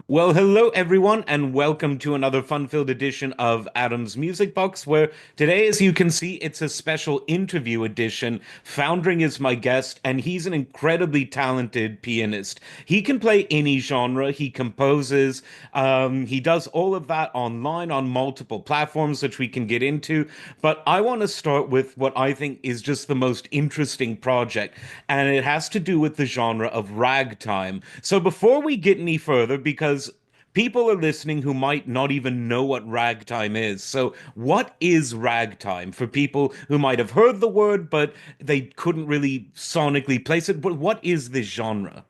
Well, hello everyone, and welcome to another fun-filled edition of Adam's Music Box, where today, as you can see, it's a special interview edition. Foundring is my guest, and he's an incredibly talented pianist. He can play any genre, he composes, he does all of that online on multiple platforms, which we can get into. But I want to start with what I think is just the most interesting project, and it has to do with the genre of ragtime. So before we get any further, because people are listening who might not even know what ragtime is. So, what is ragtime for people who might have heard the word, but they couldn't really sonically place it? But what is this genre?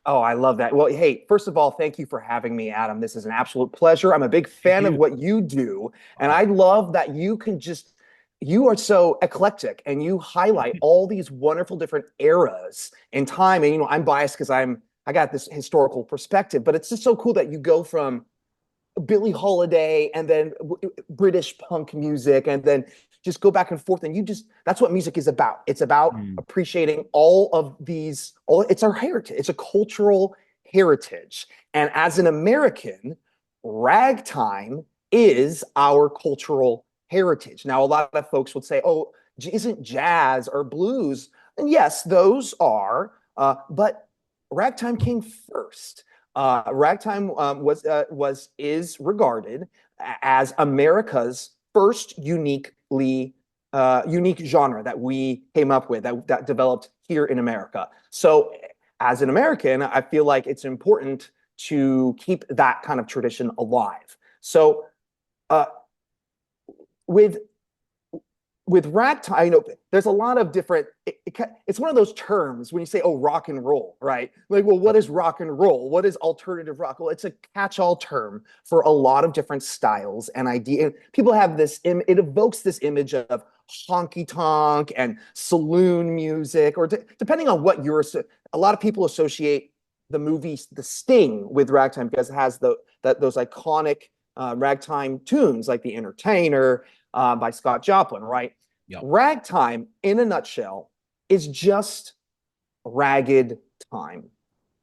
Oh, I love that. Well, hey, first of all, thank you for having me, Adam. This is an absolute pleasure. I'm a big Thank fan of you. what you do, and I love that you are so eclectic and you highlight all these wonderful different eras in time. And I'm biased because I got this historical perspective, but it's just so cool that you go from Billie Holiday and then British punk music and then just go back and forth and that's what music is about. It's about Mm. appreciating all of these all it's our heritage. It's a cultural heritage. And as an American, ragtime is our cultural heritage. Now a lot of folks would say, "Oh, isn't jazz or blues?" And yes, those are but ragtime came first. Ragtime was is regarded as America's first unique genre that we came up with that developed here in America. So, as an American, I feel like it's important to keep that kind of tradition alive. So, uh, with with ragtime, there's a lot of different. It's one of those terms when you say, "Oh, rock and roll," right? Like, well, what is rock and roll? What is alternative rock? Well, it's a catch-all term for a lot of different styles and ideas. People have this. It evokes this image of honky tonk and saloon music, or depending on what you're. A lot of people associate the movie The Sting with ragtime because it has those iconic ragtime tunes like The Entertainer by Scott Joplin, right? Yep. Ragtime, in a nutshell, is just ragged time.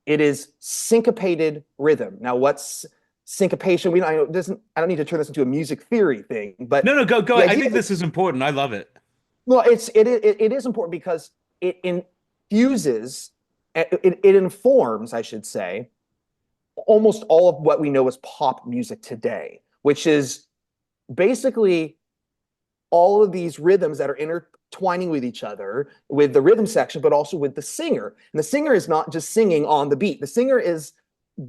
It is syncopated rhythm. Now, what's syncopation? I know it doesn't. I don't need to turn this into a music theory thing, but No, no, go. the I idea. think this is important. I love it. Well, it is important because it infuses, it informs, I should say, almost all of what we know as pop music today, which is basically all of these rhythms that are intertwining with each other with the rhythm section, but also with the singer. And the singer is not just singing on the beat. The singer is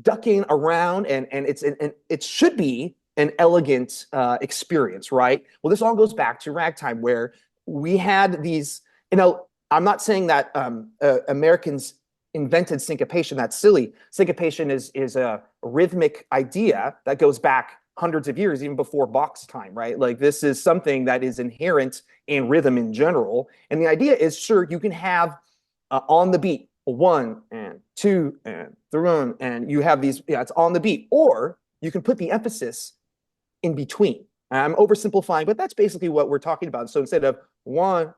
ducking around, and it should be an elegant experience, right? Well, this all goes back to ragtime, where we had these. I'm not saying that Americans invented syncopation. That's silly. Syncopation is a rhythmic idea that goes back hundreds of years, even before Bach's time, right? Like this is something that is inherent in rhythm in general. And the idea is, sure, you can have on the beat one and two and three, and you have these, yeah, it's on the beat, or you can put the emphasis in between. I'm oversimplifying, but that's basically what we're talking about. So instead of one,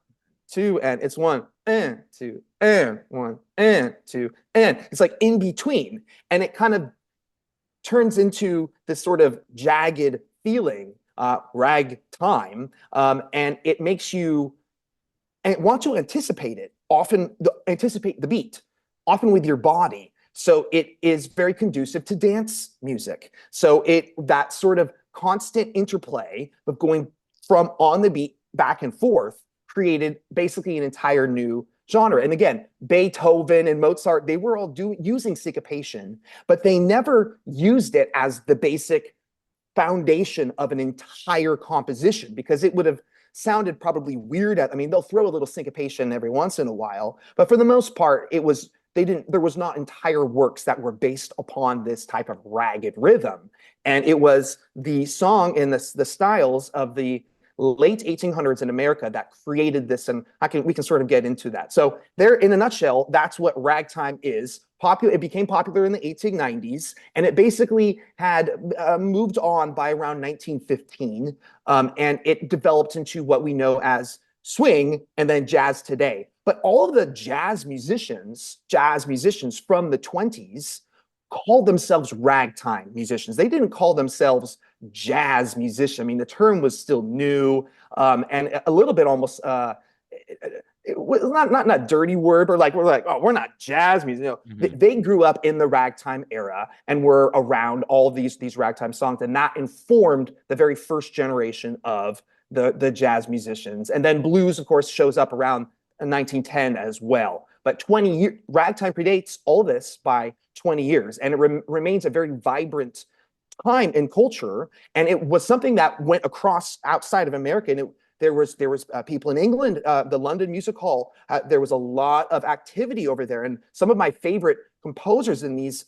two, and it's one and two and one and two, and it's like in between. And it kind of turns into this sort of jagged feeling, ragtime, and it makes you want to anticipate it. Often anticipate the beat, often with your body. So it is very conducive to dance music. So that sort of constant interplay of going from on the beat back and forth created basically an entire new genre. And again, Beethoven and Mozart, they were all using syncopation, but they never used it as the basic foundation of an entire composition because it would have sounded probably weird. I mean, they'll throw a little syncopation every once in a while, but for the most part, there was not entire works that were based upon this type of ragged rhythm. And it was the song and the styles of the late 1800s in America that created this, and we can sort of get into that. So there, in a nutshell, that's what ragtime is. It became popular in the 1890s, and it basically had moved on by around 1915, and it developed into what we know as swing and then jazz today. But all of the jazz musicians from the 20s called themselves ragtime musicians. They didn't call themselves jazz musicians. I mean, the term was still new, and a little bit almost it was not a dirty word, but like we're like, oh, we're not jazz music. Hmm. They grew up in the ragtime era and were around all these ragtime songs, and that informed the very first generation of the jazz musicians. And then blues, of course, shows up around 1910 as well. But 20 years, ragtime predates all this by 20 years, and it remains a very vibrant time in culture. And it was something that went across outside of America. And there was people in England, the London Music Hall. There was a lot of activity over there, and some of my favorite composers in these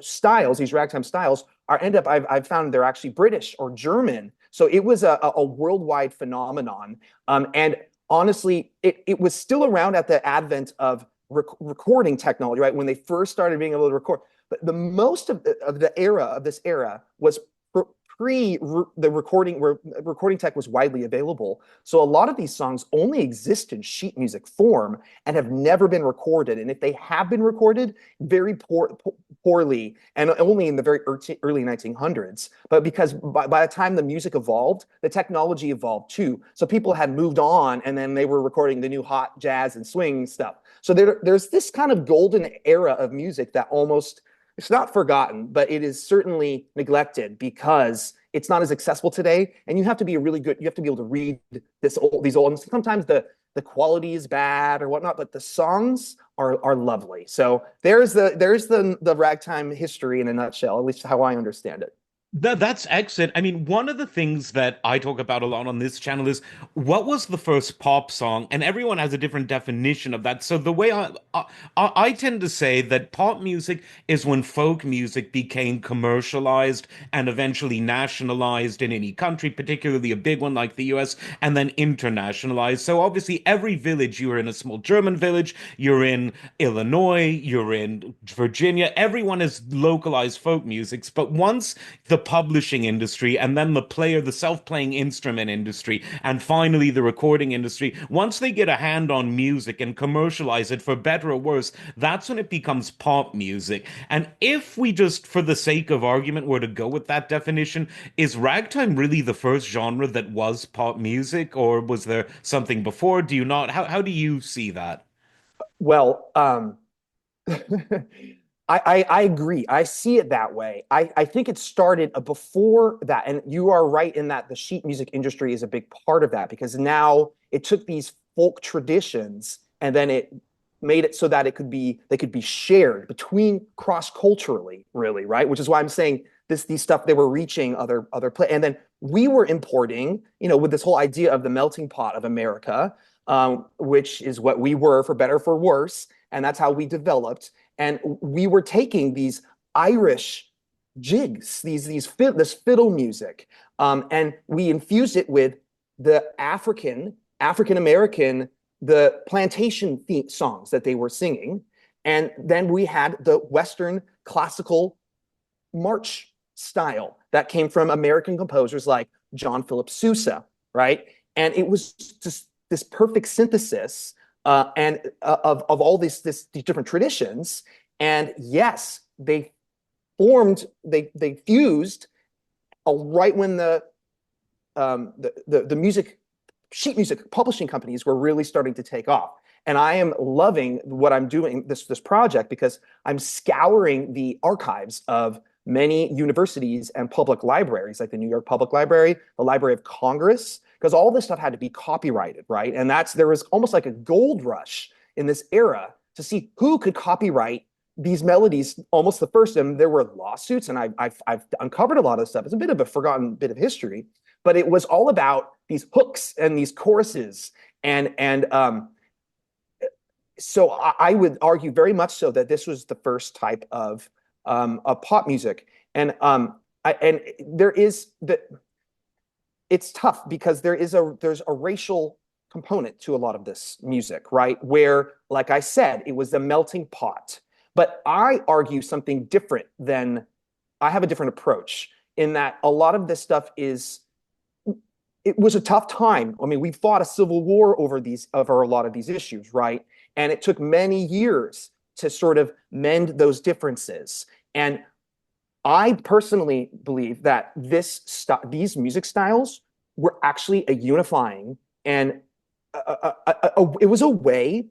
styles, these ragtime styles, I've found they're actually British or German. So it was a worldwide phenomenon, and honestly, it was still around at the advent of recording technology, right? When they first started being able to record. But the most of this era was pre the recording, where recording tech was widely available. So a lot of these songs only exist in sheet music form and have never been recorded. And if they have been recorded, very poorly, and only in the very early 1900s. But because by the time the music evolved, the technology evolved too. So people had moved on, and then they were recording the new hot jazz and swing stuff. So there's this kind of golden era of music that almost, it's not forgotten, but it is certainly neglected because it's not as accessible today. And you have to be you have to be able to read these old, and sometimes the quality is bad or whatnot, but the songs are lovely. So there's the ragtime history in a nutshell, at least how I understand it. That's excellent. I mean, one of the things that I talk about a lot on this channel is what was the first pop song, and everyone has a different definition of that. So the way I tend to say that pop music is when folk music became commercialized and eventually nationalized in any country, particularly a big one like the US, and then internationalized. So obviously, every village, you're in a small German village, you're in Illinois, you're in Virginia, everyone has localized folk musics. But once the publishing industry and then the self-playing instrument industry, and finally the recording industry, once they get a hand on music and commercialize it for better or worse, that's when it becomes pop music. And if we just, for the sake of argument, were to go with that definition, is ragtime really the first genre that was pop music, or was there something before? Do you not? How do you see that? Well, I agree. I see it that way. I think it started before that. And you are right in that the sheet music industry is a big part of that, because now it took these folk traditions and then it made it so that they could be shared between cross-culturally, really, right? Which is why I'm saying these stuff, they were reaching other play. And then we were importing, with this whole idea of the melting pot of America, which is what we were, for better or for worse. And that's how we developed. And we were taking these Irish jigs, this fiddle music, and we infused it with the African American, the plantation songs that they were singing, and then we had the Western classical march style that came from American composers like John Philip Sousa, right? And it was just this perfect synthesis and of all these different traditions. And yes, they fused right when the music sheet music publishing companies were really starting to take off. And I am loving what I'm doing, this project, because I'm scouring the archives of many universities and public libraries, like the New York Public Library, the Library of Congress, because all this stuff had to be copyrighted, right? And there was almost like a gold rush in this era to see who could copyright these melodies almost the first. And there were lawsuits, and I've uncovered a lot of stuff. It's a bit of a forgotten bit of history, but it was all about these hooks and these choruses. And so I would argue very much so that this was the first type of pop music. And it's tough because there's a racial component to a lot of this music, right? Where, like I said, it was the melting pot. But I argue something different I have a different approach in that a lot of this stuff it was a tough time. I mean, we fought a civil war over a lot of these issues, right? And it took many years to sort of mend those differences. And I personally believe that these music styles were actually a unifying, and it was a way.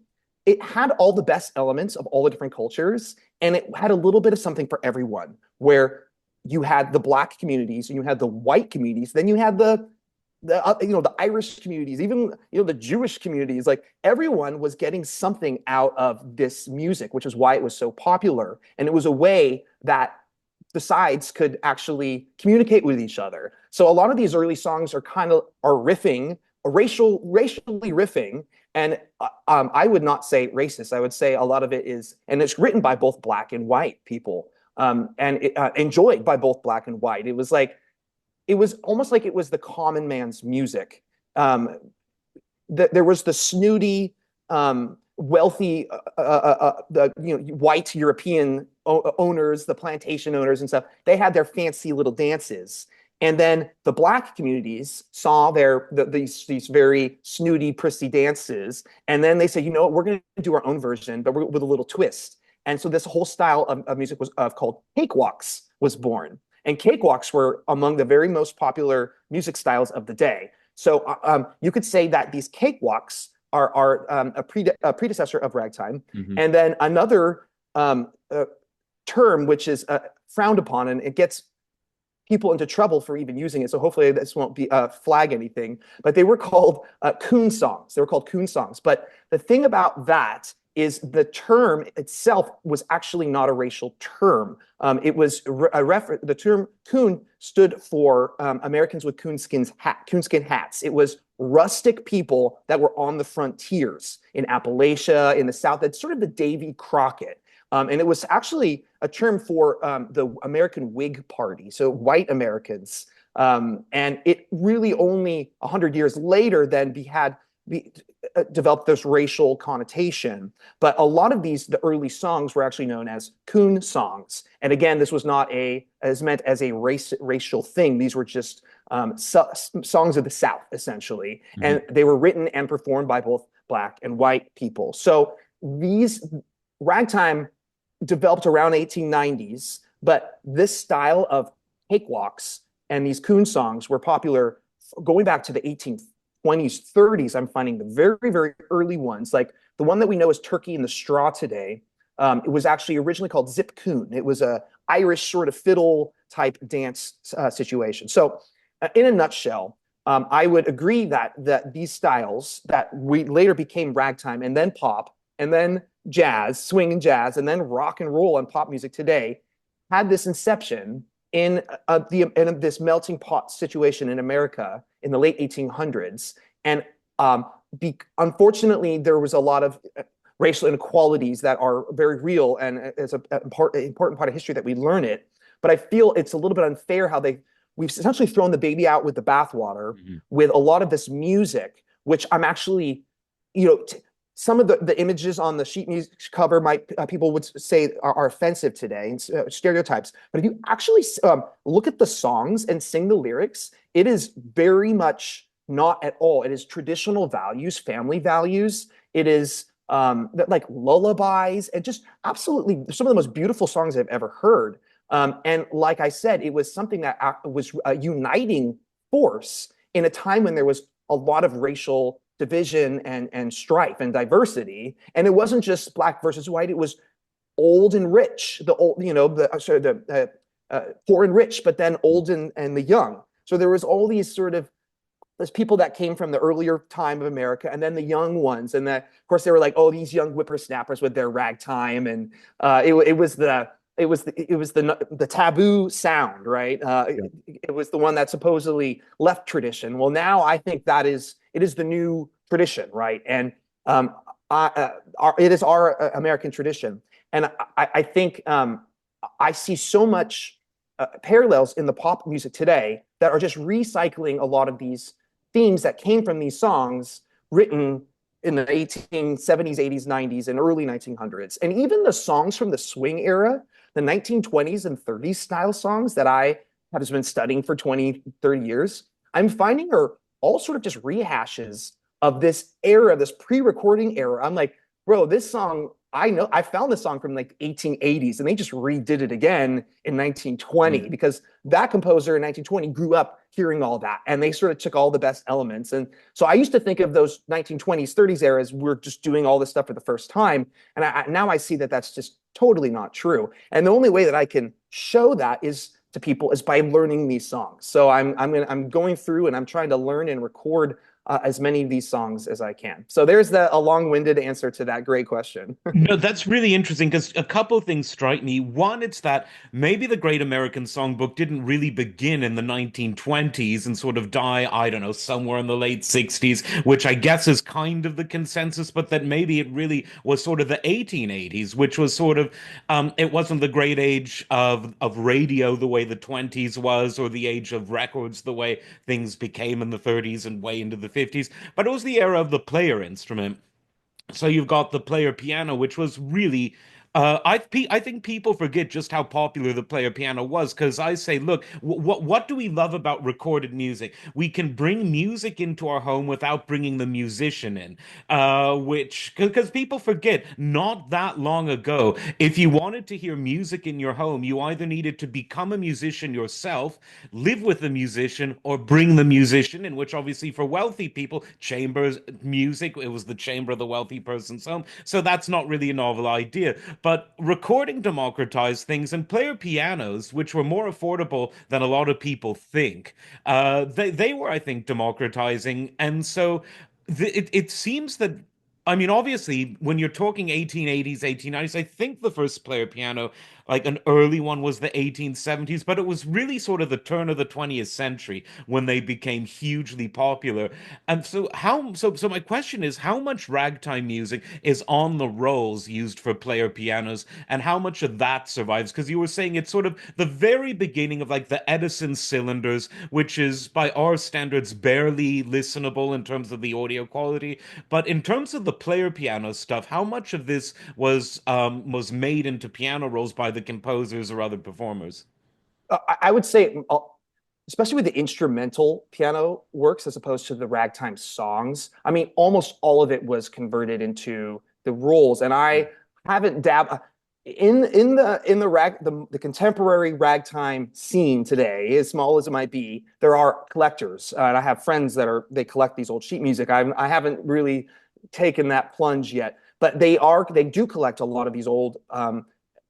It had all the best elements of all the different cultures, and it had a little bit of something for everyone. Where you had the Black communities, and you had the white communities, then you had the Irish communities, even the Jewish communities. Like everyone was getting something out of this music, which is why it was so popular, and it was a way that the sides could actually communicate with each other. So a lot of these early songs are riffing, racially riffing, and I would not say racist. I would say a lot of it is, and it's written by both Black and white people, and enjoyed by both Black and white. It was almost like it was the common man's music. There was the snooty, wealthy, white European owners, the plantation owners and stuff. They had their fancy little dances, and then the Black communities saw these very snooty, prissy dances, and then they said, we're going to do our own version, but with a little twist. And so this whole style of music was called cakewalks was born. And cakewalks were among the very most popular music styles of the day. So you could say that these cakewalks are a predecessor of ragtime. Mm-hmm. And then another term which is frowned upon, and it gets people into trouble for even using it. So hopefully this won't be flag anything. But they were called coon songs. They were called coon songs. But the thing about that is the term itself was actually not a racial term. It was the term coon stood for Americans with coonskin hats. It was rustic people that were on the frontiers in Appalachia, in the South. That's sort of the Davy Crockett. And it was actually a term for the American Whig Party, so white Americans. And it really only 100 years later then developed this racial connotation. But a lot of the early songs were actually known as coon songs. And again, this was not meant as a racial thing. These were just songs of the South, essentially. Mm-hmm. And they were written and performed by both Black and white people. So ragtime developed around 1890s, but this style of cakewalks and these coon songs were popular going back to the 1820s, 30s. I'm finding the very, very early ones, like the one that we know as Turkey in the Straw today. It was actually originally called Zip Coon. It was a Irish sort of fiddle type dance situation. So in a nutshell, I would agree that these styles that we later became ragtime and then pop and then jazz, swing and jazz, and then rock and roll and pop music today had this inception in this melting pot situation in America in the late 1800s. And unfortunately, there was a lot of racial inequalities that are very real, and it's an important part of history that we learn it. But I feel it's a little bit unfair how we've essentially thrown the baby out with the bathwater mm-hmm. with a lot of this music, which I'm actually, some of the images on the sheet music cover people would say are offensive today, and stereotypes. But if you actually look at the songs and sing the lyrics, it is very much not at all. It is traditional values, family values. It is like lullabies, and just absolutely some of the most beautiful songs I've ever heard. And like I said, it was something that was a uniting force in a time when there was a lot of racial division and strife and diversity. And it wasn't just Black versus white. It was old and rich, poor and rich, but then old and the young. So there was all these there's people that came from the earlier time of America, and then the young ones. And of course they were like, oh, these young whippersnappers with their ragtime. And it was the taboo sound, right? It was the one that supposedly left tradition. Well, now I think it is the new tradition, right? And it is our American tradition. And I think I see so much parallels in the pop music today that are just recycling a lot of these themes that came from these songs written in the 1870s, 80s, 90s, and early 1900s. And even the songs from the swing era, the 1920s and 30s style songs that I have been studying for 20, 30 years, I'm finding are all sort of just rehashes of this era, this pre-recording era. I'm like, bro, this song, I know I found the song from like 1880s and they just redid it again in 1920 Mm. because that composer in 1920 grew up hearing all that and they sort of took all the best elements. And so I used to think of those 1920s, 30s eras, we're just doing all this stuff for the first time. And now I see that that's just totally not true. And the only way that I can show that is to people is by learning these songs. So I'm going through and I'm trying to learn and record as many of these songs as I can. So there's a long-winded answer to that great question. No, that's really interesting because a couple of things strike me. One, it's that maybe the Great American Songbook didn't really begin in the 1920s and sort of die, I don't know, somewhere in the late 60s, which I guess is kind of the consensus, but that maybe it really was sort of the 1880s, which was sort of, it wasn't the great age of radio the way the 20s was, or the age of records the way things became in the 30s and way into the 50s, but it was the era of the player instrument. So you've got the player piano, which was really, I think people forget just how popular the player piano was. Because I say, look, what do we love about recorded music? We can bring music into our home without bringing the musician in, which because people forget, not that long ago, if you wanted to hear music in your home, you either needed to become a musician yourself, live with a musician, or bring the musician in. Which obviously for wealthy people, chambers music, it was the chamber of the wealthy person's home. So that's not really a novel idea. But recording democratized things, and player pianos, which were more affordable than a lot of people think, they were, I think, democratizing. And so it seems that, I mean, obviously, when you're talking 1880s, 1890s, I think the first player piano, like an early one, was the 1870s, but it was really sort of the turn of the 20th century when they became hugely popular. And so so my question is, how much ragtime music is on the rolls used for player pianos, and how much of that survives? Because you were saying it's sort of the very beginning of like the Edison cylinders, which is by our standards barely listenable in terms of the audio quality. But in terms of the player piano stuff, how much of this was made into piano rolls by the composers or other performers? I would say, especially with the instrumental piano works as opposed to the ragtime songs. I mean, almost all of it was converted into the rules, and I haven't dabbed in the contemporary ragtime scene today, as small as it might be. There are collectors, and I have friends that they collect these old sheet music. I haven't really taken that plunge yet, but they do collect a lot of these old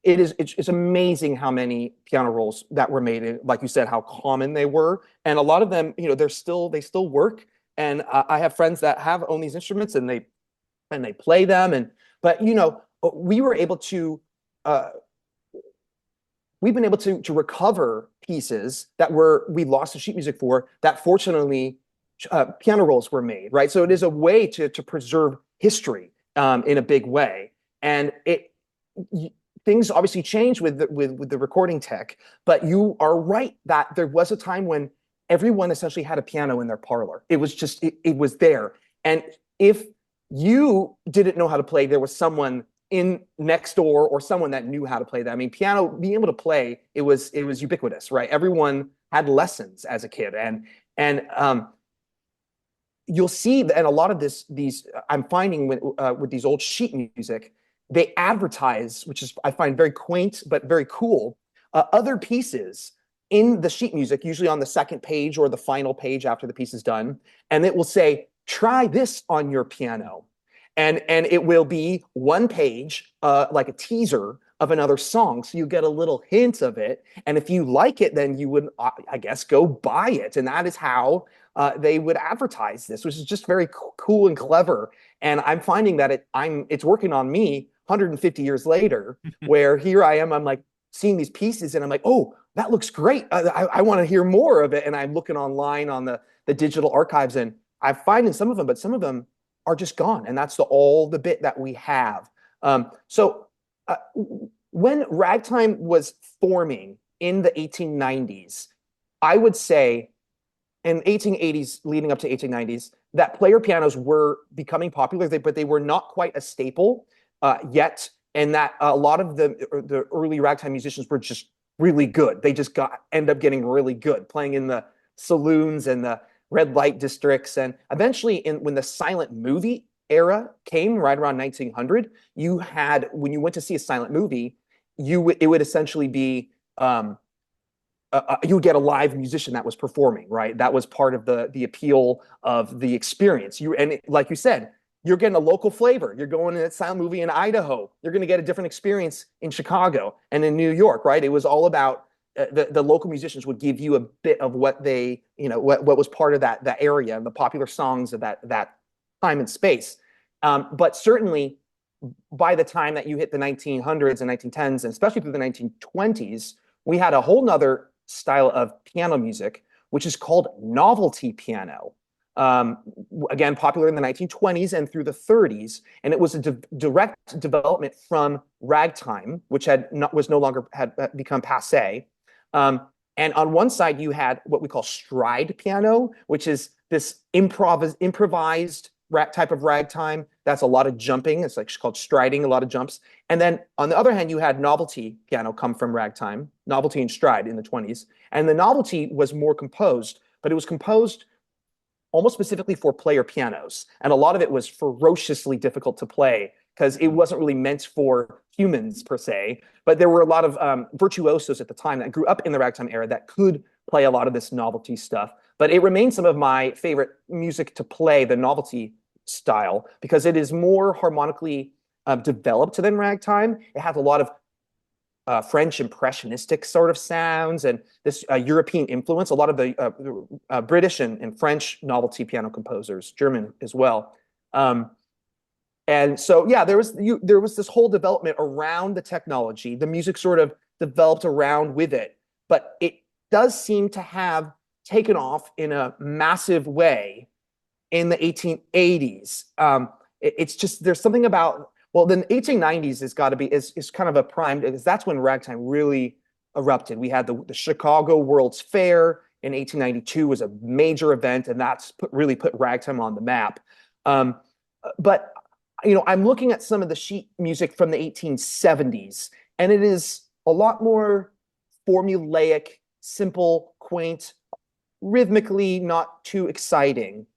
it's amazing how many piano rolls that were made, and like you said, how common they were, and a lot of them, they still work. And I have friends that have own these instruments, and they play them, and but we were able to uh, we've been able to recover pieces that we lost to sheet music for that fortunately piano rolls were made, right? So it is a way to preserve history in a big way, and things obviously change with the recording tech, but you are right that there was a time when everyone essentially had a piano in their parlor. It was just it was there, and if you didn't know how to play, there was someone in next door or someone that knew how to play that. I mean, piano, being able to play, it was ubiquitous, right? Everyone had lessons as a kid, and you'll see that, and a lot of these I'm finding with these old sheet music, they advertise, which is I find very quaint but very cool, other pieces in the sheet music, usually on the second page or the final page after the piece is done, and it will say, "Try this on your piano," and it will be one page, like a teaser of another song, so you get a little hint of it, and if you like it, then you would, I guess, go buy it, and that is how they would advertise this, which is just very cool and clever. And I'm finding that it's working on me 150 years later, where here I am, I'm like seeing these pieces and I'm like, oh, that looks great. I want to hear more of it. And I'm looking online on the digital archives, and I'm finding some of them, but some of them are just gone. And that's all the bit that we have. So when ragtime was forming in the 1890s, I would say in 1880s leading up to 1890s, that player pianos were becoming popular, but they were not quite a staple yet, and that a lot of the early ragtime musicians were just really good. They just end up getting really good playing in the saloons and the red light districts, and eventually, when the silent movie era came right around 1900, you had, when you went to see a silent movie, it would essentially be you would get a live musician that was performing, right? That was part of the appeal of the experience. Like you said, you're getting a local flavor. You're going to a silent movie in Idaho. You're going to get a different experience in Chicago and in New York, right? It was all about the local musicians would give you a bit of what they, what was part of that area and the popular songs of that time and space. But certainly by the time that you hit the 1900s and 1910s, and especially through the 1920s, we had a whole nother style of piano music, which is called novelty piano. Again, popular in the 1920s and through the 30s, and it was a direct development from ragtime, which was no longer had become passé. And on one side, you had what we call stride piano, which is this improvised type of ragtime. That's a lot of jumping. It's like called striding, a lot of jumps. And then on the other hand, you had novelty piano come from ragtime, novelty and stride in the 20s. And the novelty was more composed, but it was composed almost specifically for player pianos. And a lot of it was ferociously difficult to play because it wasn't really meant for humans per se. But there were a lot of virtuosos at the time that grew up in the ragtime era that could play a lot of this novelty stuff. But it remains some of my favorite music to play, the novelty style, because it is more harmonically developed than ragtime. It has a lot of French impressionistic sort of sounds and this European influence. A lot of the British and French novelty piano composers, German as well. And so, yeah, there was this whole development around the technology. The music sort of developed around with it, but it does seem to have taken off in a massive way in the 1880s. It's just, there's something about, well, the 1890s has got to be, is kind of a prime, because that's when ragtime really erupted. We had the Chicago World's Fair in 1892 was a major event, and that's really put ragtime on the map. But I'm looking at some of the sheet music from the 1870s, and it is a lot more formulaic, simple, quaint, rhythmically not too exciting.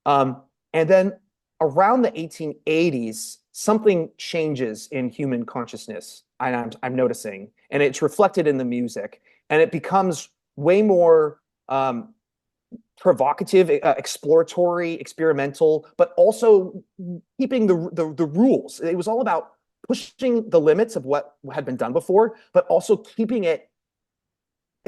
And then around the 1880s, something changes in human consciousness, I'm noticing, and it's reflected in the music, and it becomes way more provocative, exploratory, experimental, but also keeping the rules. It was all about pushing the limits of what had been done before, but also keeping it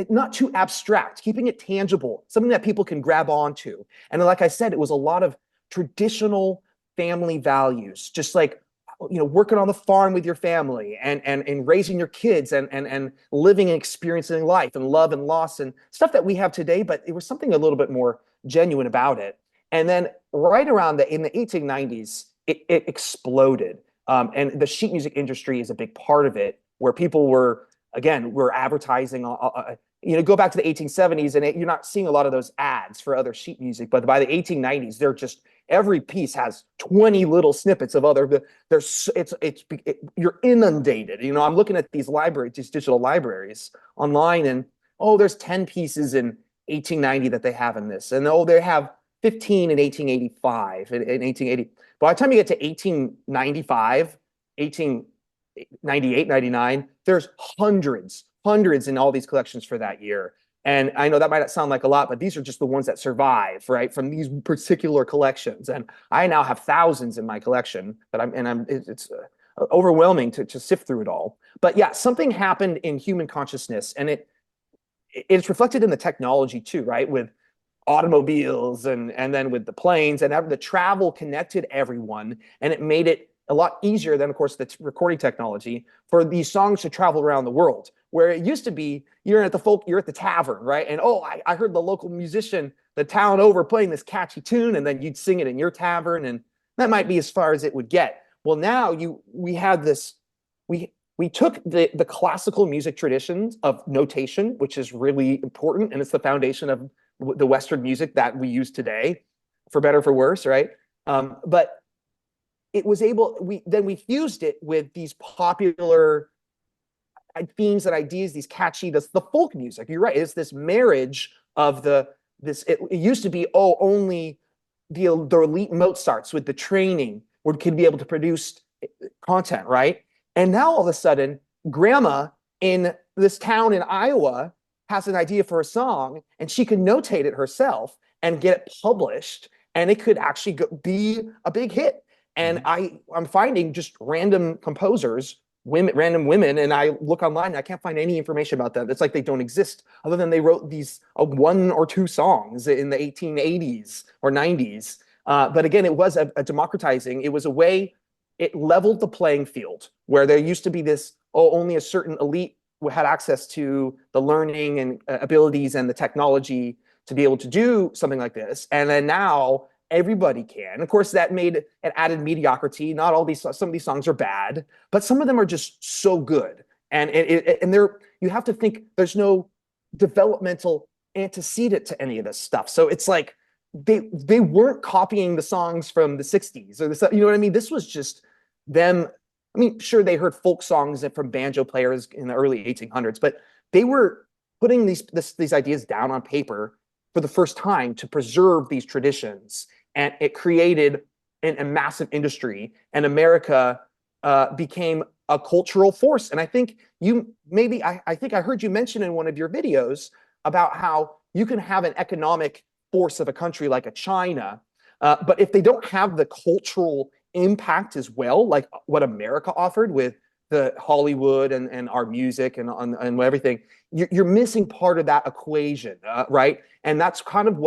not too abstract, keeping it tangible, something that people can grab onto. And like I said, it was a lot of traditional family values, just like working on the farm with your family and raising your kids and living and experiencing life and love and loss and stuff that we have today, but it was something a little bit more genuine about it. And then right around in the 1890s, it exploded. And the sheet music industry is a big part of it, where people were advertising. Go back to the 1870s, and you're not seeing a lot of those ads for other sheet music. But by the 1890s, they're just, every piece has 20 little snippets of other. You're inundated. I'm looking at these libraries, these digital libraries online, and there's 10 pieces in 1890 that they have in this, and they have 15 in 1885 and 1880. By the time you get to 1895, 1898, 99, there's hundreds in all these collections for that year. And I know that might not sound like a lot, but these are just the ones that survive, right, from these particular collections. And I now have thousands in my collection, it's overwhelming to sift through it all. But yeah, something happened in human consciousness, and it's reflected in the technology too, right, with automobiles and then with the planes, and the travel connected everyone, and it made it a lot easier than, of course, the recording technology for these songs to travel around the world. Where it used to be, you're at the tavern, right? And I heard the local musician, the town over, playing this catchy tune, and then you'd sing it in your tavern, and that might be as far as it would get. Well, now we took the classical music traditions of notation, which is really important, and it's the foundation of the Western music that we use today, for better or for worse, right? But it was we fused it with these popular themes and ideas, these catchy, the folk music. You're right. It's this marriage of it used to be, only the elite Mozarts with the training would could be able to produce content, right? And now all of a sudden, grandma in this town in Iowa has an idea for a song, and she can notate it herself and get it published, and it could actually be a big hit. And Mhm. I'm finding just random composers, women, random women, and I look online and I can't find any information about them. It's like they don't exist, other than they wrote these one or two songs in the 1880s or 90s. But again, it was a democratizing. It was a way. It leveled the playing field where there used to be this, oh, only a certain elite had access to the learning and abilities and the technology to be able to do something like this. And then now everybody can. Of course, that made an added mediocrity. Not all these, some of these songs are bad, but some of them are just so good. And they're, you have to think there's no developmental antecedent to any of this stuff. So it's like they weren't copying the songs from the 60s or the, you know what I mean? This was just them. I mean, sure, they heard folk songs from banjo players in the early 1800s, but they were putting these ideas down on paper for the first time to preserve these traditions. And it created a massive industry, and America became a cultural force. And I think I think I heard you mention in one of your videos about how you can have an economic force of a country like a China, but if they don't have the cultural impact as well, like what America offered with the Hollywood and our music and everything, you're missing part of that equation, right? And that's kind of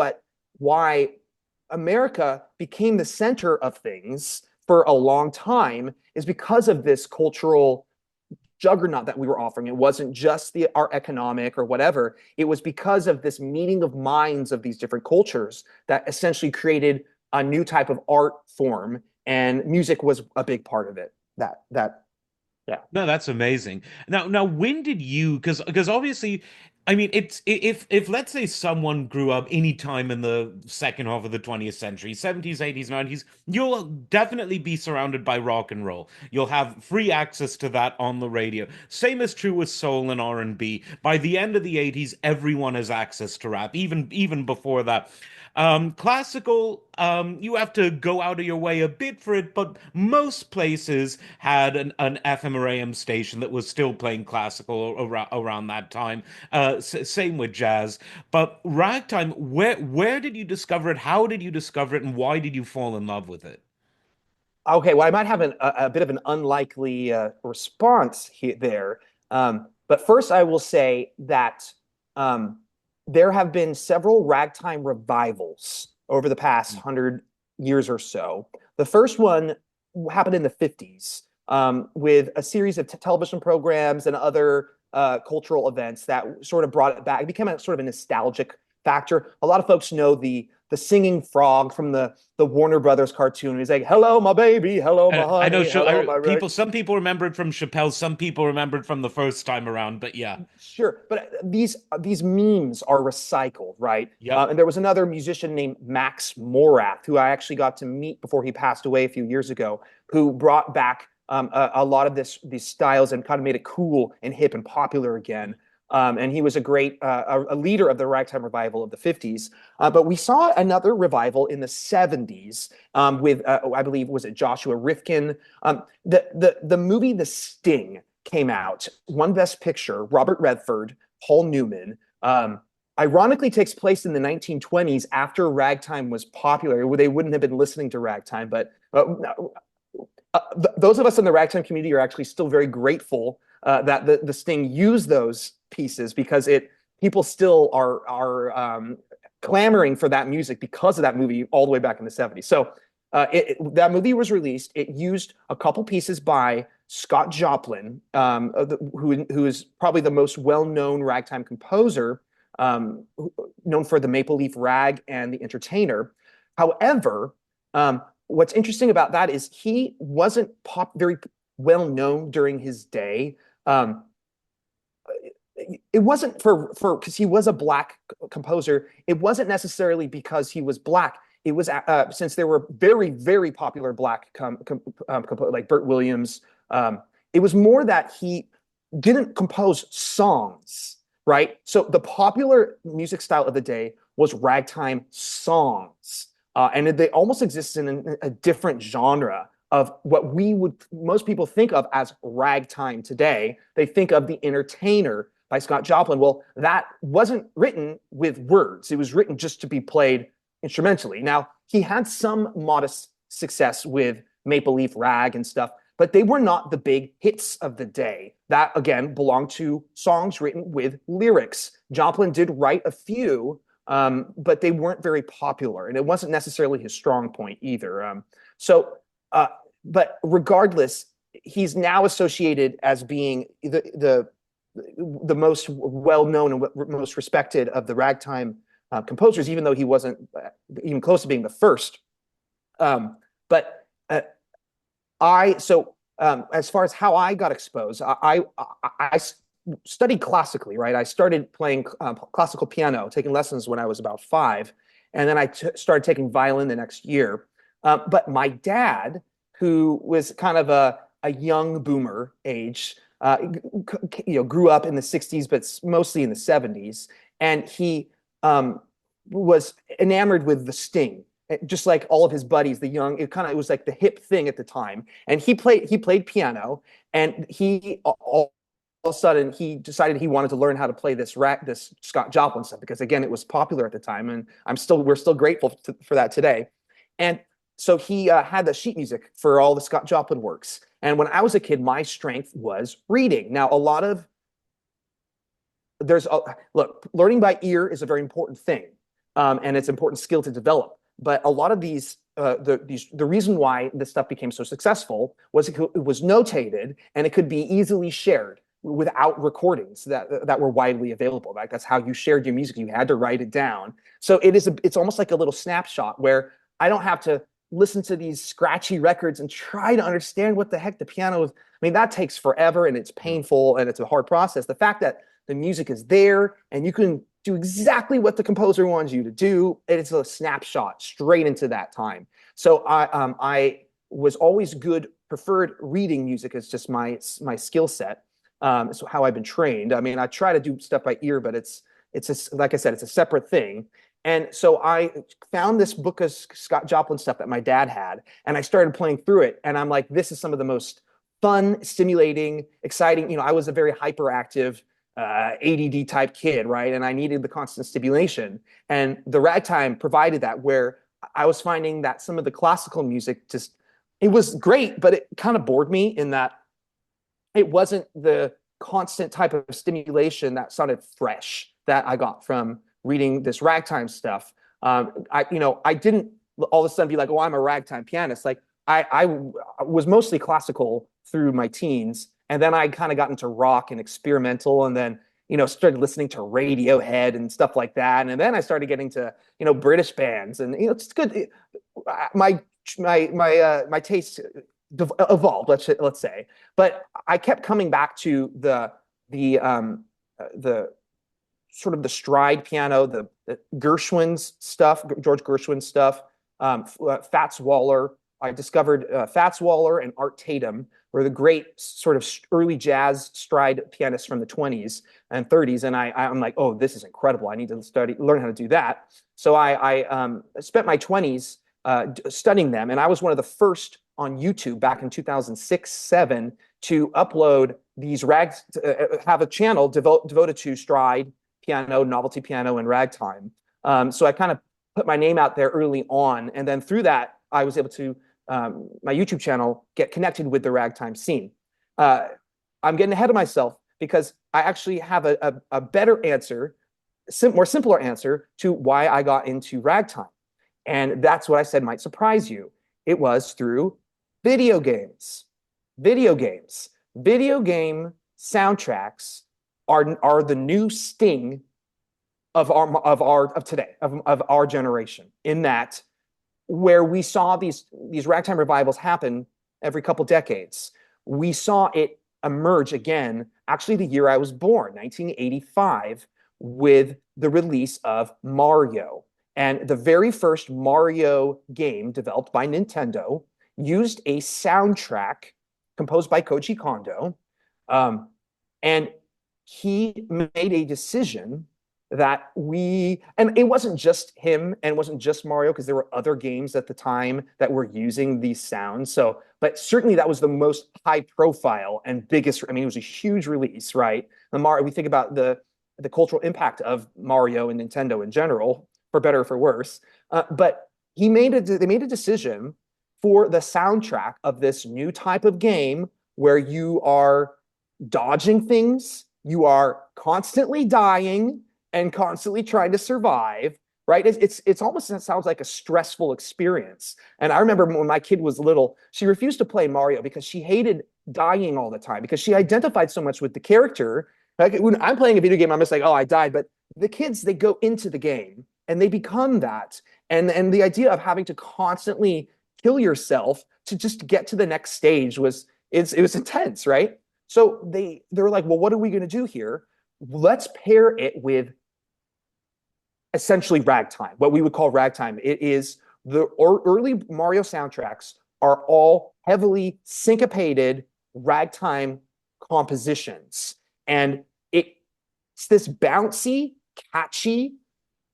why America became the center of things for a long time, is because of this cultural juggernaut that we were offering. It wasn't just our economic or whatever. It was because of this meeting of minds of these different cultures that essentially created a new type of art form, and music was a big part of it. Yeah. No, that's amazing. Now, when did you? Because obviously, I mean, it's if let's say someone grew up any time in the second half of the 20th century, 70s, 80s, 90s, you'll definitely be surrounded by rock and roll. You'll have free access to that on the radio. Same is true with soul and R&B. By the end of the 80s, everyone has access to rap, even before that. Classical, you have to go out of your way a bit for it, but most places had an FM or AM station that was still playing classical around that time. Same with jazz. But ragtime, where did you discover it? How did you discover it? And why did you fall in love with it? Okay, well, I might have a bit of an unlikely response there. But first, I will say that um, there have been several ragtime revivals over the past 100 years or so. The first one happened in the 50s with a series of television programs and other cultural events that sort of brought it back. It became a sort of a nostalgic factor. A lot of folks know the singing frog from the Warner Brothers cartoon. He's like, "Hello, my baby. Hello, my I know honey. Hello, my people. right." Some people remember it from Chappelle. Some people remember it from the first time around. But yeah, Sure, but these memes are recycled, right? yep. And there was another musician named Max Morath, who I actually got to meet before he passed away a few years ago, who brought back a lot of these styles and kind of made it cool and hip and popular again. And he was a great a leader of the ragtime revival of the 50s. But we saw another revival in the 70s with I believe, was it Joshua Rifkin? The movie The Sting came out, won Best Picture. Robert Redford, Paul Newman. Ironically, takes place in the 1920s after ragtime was popular. They wouldn't have been listening to ragtime, but those of us in the ragtime community are actually still very grateful that the Sting used those pieces, because people still are clamoring for that music because of that movie all the way back in the 70s. So that movie was released. It used a couple pieces by Scott Joplin, who is probably the most well-known ragtime composer, known for the Maple Leaf Rag and the Entertainer. However, what's interesting about that is he wasn't very well known during his day. It wasn't for because he was a black composer. It wasn't necessarily because he was black. It was since there were very, very popular black like Burt Williams. It was more that he didn't compose songs, right? So the popular music style of the day was ragtime songs. and they almost exist in a different genre of what most people think of as ragtime today. They think of The Entertainer by Scott Joplin. Well, that wasn't written with words. It was written just to be played instrumentally. Now, he had some modest success with Maple Leaf Rag and stuff, but they were not the big hits of the day. That, again, belonged to songs written with lyrics. Joplin did write a few, but they weren't very popular, and it wasn't necessarily his strong point either. But regardless, he's now associated as being the most well-known and most respected of the ragtime composers, even though he wasn't even close to being the first. But as far as how I got exposed, I studied classically, right? I started playing classical piano, taking lessons when I was about 5, and then I started taking violin the next year. But my dad, who was kind of a young boomer age, grew up in the 60s, but mostly in the 70s, and he was enamored with the Sting, just like all of his buddies. It was like the hip thing at the time, and he played piano, and all of a sudden he decided he wanted to learn how to play this Scott Joplin stuff, because again, it was popular at the time, and we're still grateful for that today. And so he had the sheet music for all the Scott Joplin works. And when I was a kid, my strength was reading. Now, look, learning by ear is a very important thing, and it's an important skill to develop. But a lot of the reason why this stuff became so successful was it was notated, and it could be easily shared without recordings that were widely available. Right? That's how you shared your music. You had to write it down. So it's almost like a little snapshot where I don't have to listen to these scratchy records and try to understand what the heck the piano is. I mean, that takes forever, and it's painful, and it's a hard process. The fact that the music is there and you can do exactly what the composer wants you to do, it's a snapshot straight into that time. So I was always preferred reading music as just my skill set. So how I've been trained. I mean, I try to do stuff by ear, but like I said, it's a separate thing. And so I found this book of Scott Joplin stuff that my dad had, and I started playing through it. And I'm like, this is some of the most fun, stimulating, exciting. I was a very hyperactive, ADD type kid, right? And I needed the constant stimulation. And the ragtime provided that, where I was finding that some of the classical music it was great, but it kind of bored me in that it wasn't the constant type of stimulation that sounded fresh that I got from reading this ragtime stuff. I didn't all of a sudden be like, oh, I'm a ragtime pianist. Like I was mostly classical through my teens, and then I kind of got into rock and experimental, and then started listening to Radiohead and stuff like that, and then I started getting to British bands, and it's good. My taste evolved, let's say, but I kept coming back to the sort of the stride piano, the Gershwin's stuff, George Gershwin's stuff, Fats Waller. I discovered Fats Waller and Art Tatum were the great sort of early jazz stride pianists from the 20s and 30s. And I'm like, oh, this is incredible. I need to learn how to do that. So I spent my 20s studying them. And I was one of the first on YouTube back in 2006-07 to upload these have a channel devoted to stride piano, novelty piano, and ragtime. So I kind of put my name out there early on. And then through that, I was able to, my YouTube channel, get connected with the ragtime scene. I'm getting ahead of myself because I actually have a better answer, more simpler answer to why I got into ragtime. And that's what I said might surprise you. It was through video games. Video game soundtracks are the new Sting of our generation, in that where we saw these ragtime revivals happen every couple decades. We saw it emerge again, actually the year I was born, 1985, with the release of Mario. And the very first Mario game developed by Nintendo used a soundtrack composed by Koji Kondo. And he made a decision that and it wasn't just him and it wasn't just Mario because there were other games at the time that were using these sounds. So, but certainly that was the most high profile and biggest. I mean, it was a huge release, right? The Mario, we think about the cultural impact of Mario and Nintendo in general, for better or for worse. But they made a decision for the soundtrack of this new type of game where you are dodging things, you are constantly dying and constantly trying to survive. Right? It's almost it sounds like a stressful experience. And I remember when my kid was little, she refused to play Mario because she hated dying all the time because she identified so much with the character. Like when I'm playing a video game, I'm just like, oh, I died. But the kids, they go into the game and they become that. And the idea of having to constantly kill yourself to just get to the next stage it was intense, right? So they were like, well, what are we going to do here? Let's pair it with essentially ragtime, what we would call ragtime. It is the early Mario soundtracks are all heavily syncopated ragtime compositions. And it's this bouncy, catchy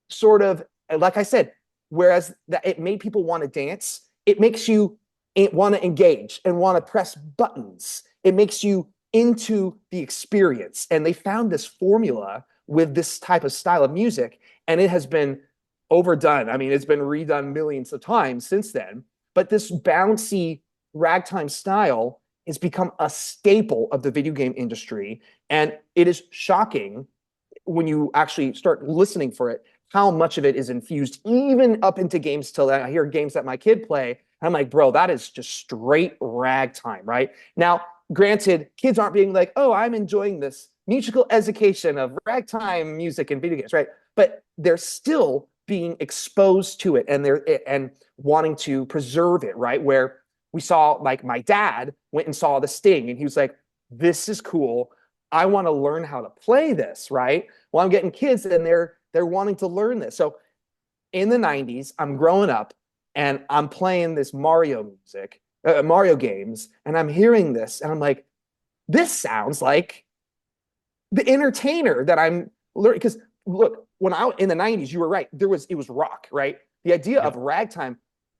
sort of, like I said, whereas that it made people want to dance, it makes you want to engage and want to press buttons. It makes you into the experience. And they found this formula with this type of style of music, and it has been overdone. I mean, it's been redone millions of times since then. But this bouncy ragtime style has become a staple of the video game industry. And it is shocking when you actually start listening for it, how much of it is infused, even up into games till I hear games that my kid play. And I'm like, bro, that is just straight ragtime, right? Now, granted, kids aren't being like, oh, I'm enjoying this musical education of ragtime music and video games, right? But they're still being exposed to it and wanting to preserve it, right? Where we saw, like, my dad went and saw The Sting and he was like, this is cool. I want to learn how to play this, right? Well, I'm getting kids and they're wanting to learn this. So in the 90s, I'm growing up and I'm playing this Mario music, Mario games, and I'm hearing this and I'm like, this sounds like the entertainer that I'm learning. Because look, when I in the 90s, you were right. It was rock, right? The idea Yeah. of ragtime,